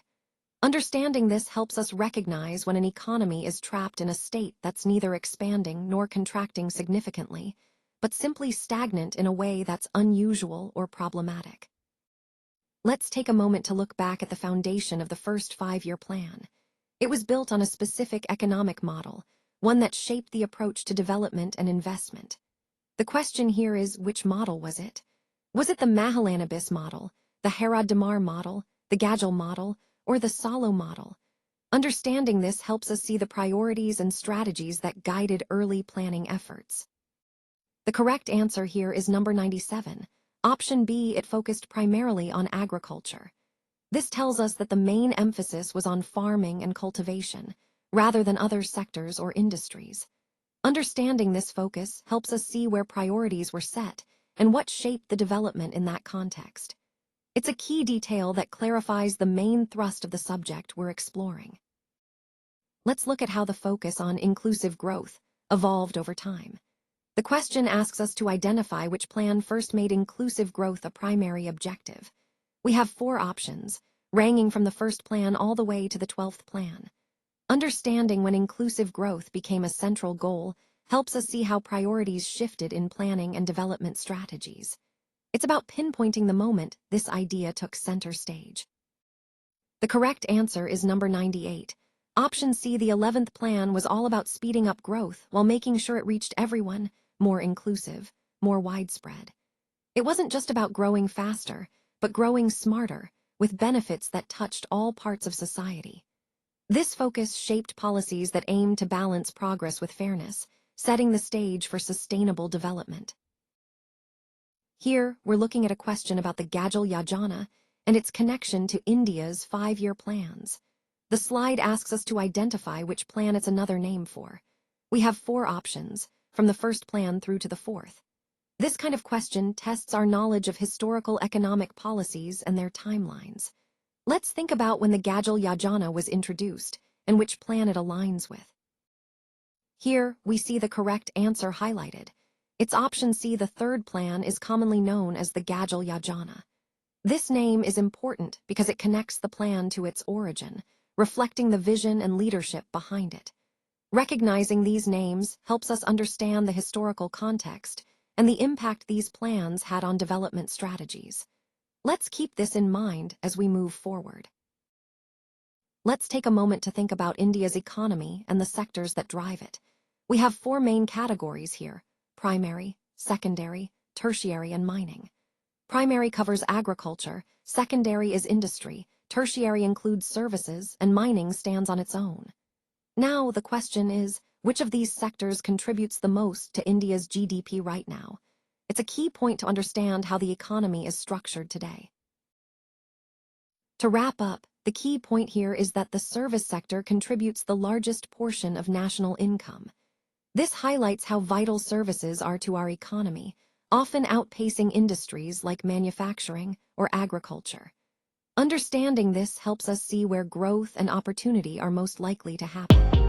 S1: Understanding this helps us recognize when an economy is trapped in a state that's neither expanding nor contracting significantly, but simply stagnant in a way that's unusual or problematic. Let's take a moment to look back at the foundation of the first five-year plan. It was built on a specific economic model, one that shaped the approach to development and investment. The question here is, which model was it? Was it the Mahalanobis model, the Harrod-Damar model, the Gagel model, or the Solow model? Understanding this helps us see the priorities and strategies that guided early planning efforts. The correct answer here is number 97. Option B, it focused primarily on agriculture. This tells us that the main emphasis was on farming and cultivation, rather than other sectors or industries. Understanding this focus helps us see where priorities were set and what shaped the development in that context. It's a key detail that clarifies the main thrust of the subject we're exploring. Let's look at how the focus on inclusive growth evolved over time. The question asks us to identify which plan first made inclusive growth a primary objective. We have 4 options, ranging from the first plan all the way to the 12th plan. Understanding when inclusive growth became a central goal helps us see how priorities shifted in planning and development strategies. It's about pinpointing the moment this idea took center stage. The correct answer is number 98. Option C, the 11th plan, was all about speeding up growth while making sure it reached everyone, more inclusive, more widespread. It wasn't just about growing faster, but growing smarter, with benefits that touched all parts of society. This focus shaped policies that aimed to balance progress with fairness, setting the stage for sustainable development. Here, we're looking at a question about the Gagel Yojana and its connection to India's 5-year plans. The slide asks us to identify which plan it's another name for. We have 4 options, from the first plan through to the 4th. This kind of question tests our knowledge of historical economic policies and their timelines. Let's think about when the Gagel Yojana was introduced and which plan it aligns with. Here, we see the correct answer highlighted. It's option C, the 3rd plan is commonly known as the Gagel Yojana. This name is important because it connects the plan to its origin, reflecting the vision and leadership behind it. Recognizing these names helps us understand the historical context and the impact these plans had on development strategies. Let's keep this in mind as we move forward. Let's take a moment to think about India's economy and the sectors that drive it. We have 4 main categories here: primary, secondary, tertiary, and mining. Primary covers agriculture, secondary is industry, tertiary includes services, and mining stands on its own. Now, the question is, which of these sectors contributes the most to India's GDP right now? It's a key point to understand how the economy is structured today. To wrap up, the key point here is that the service sector contributes the largest portion of national income. This highlights how vital services are to our economy, often outpacing industries like manufacturing or agriculture. Understanding this helps us see where growth and opportunity are most likely to happen.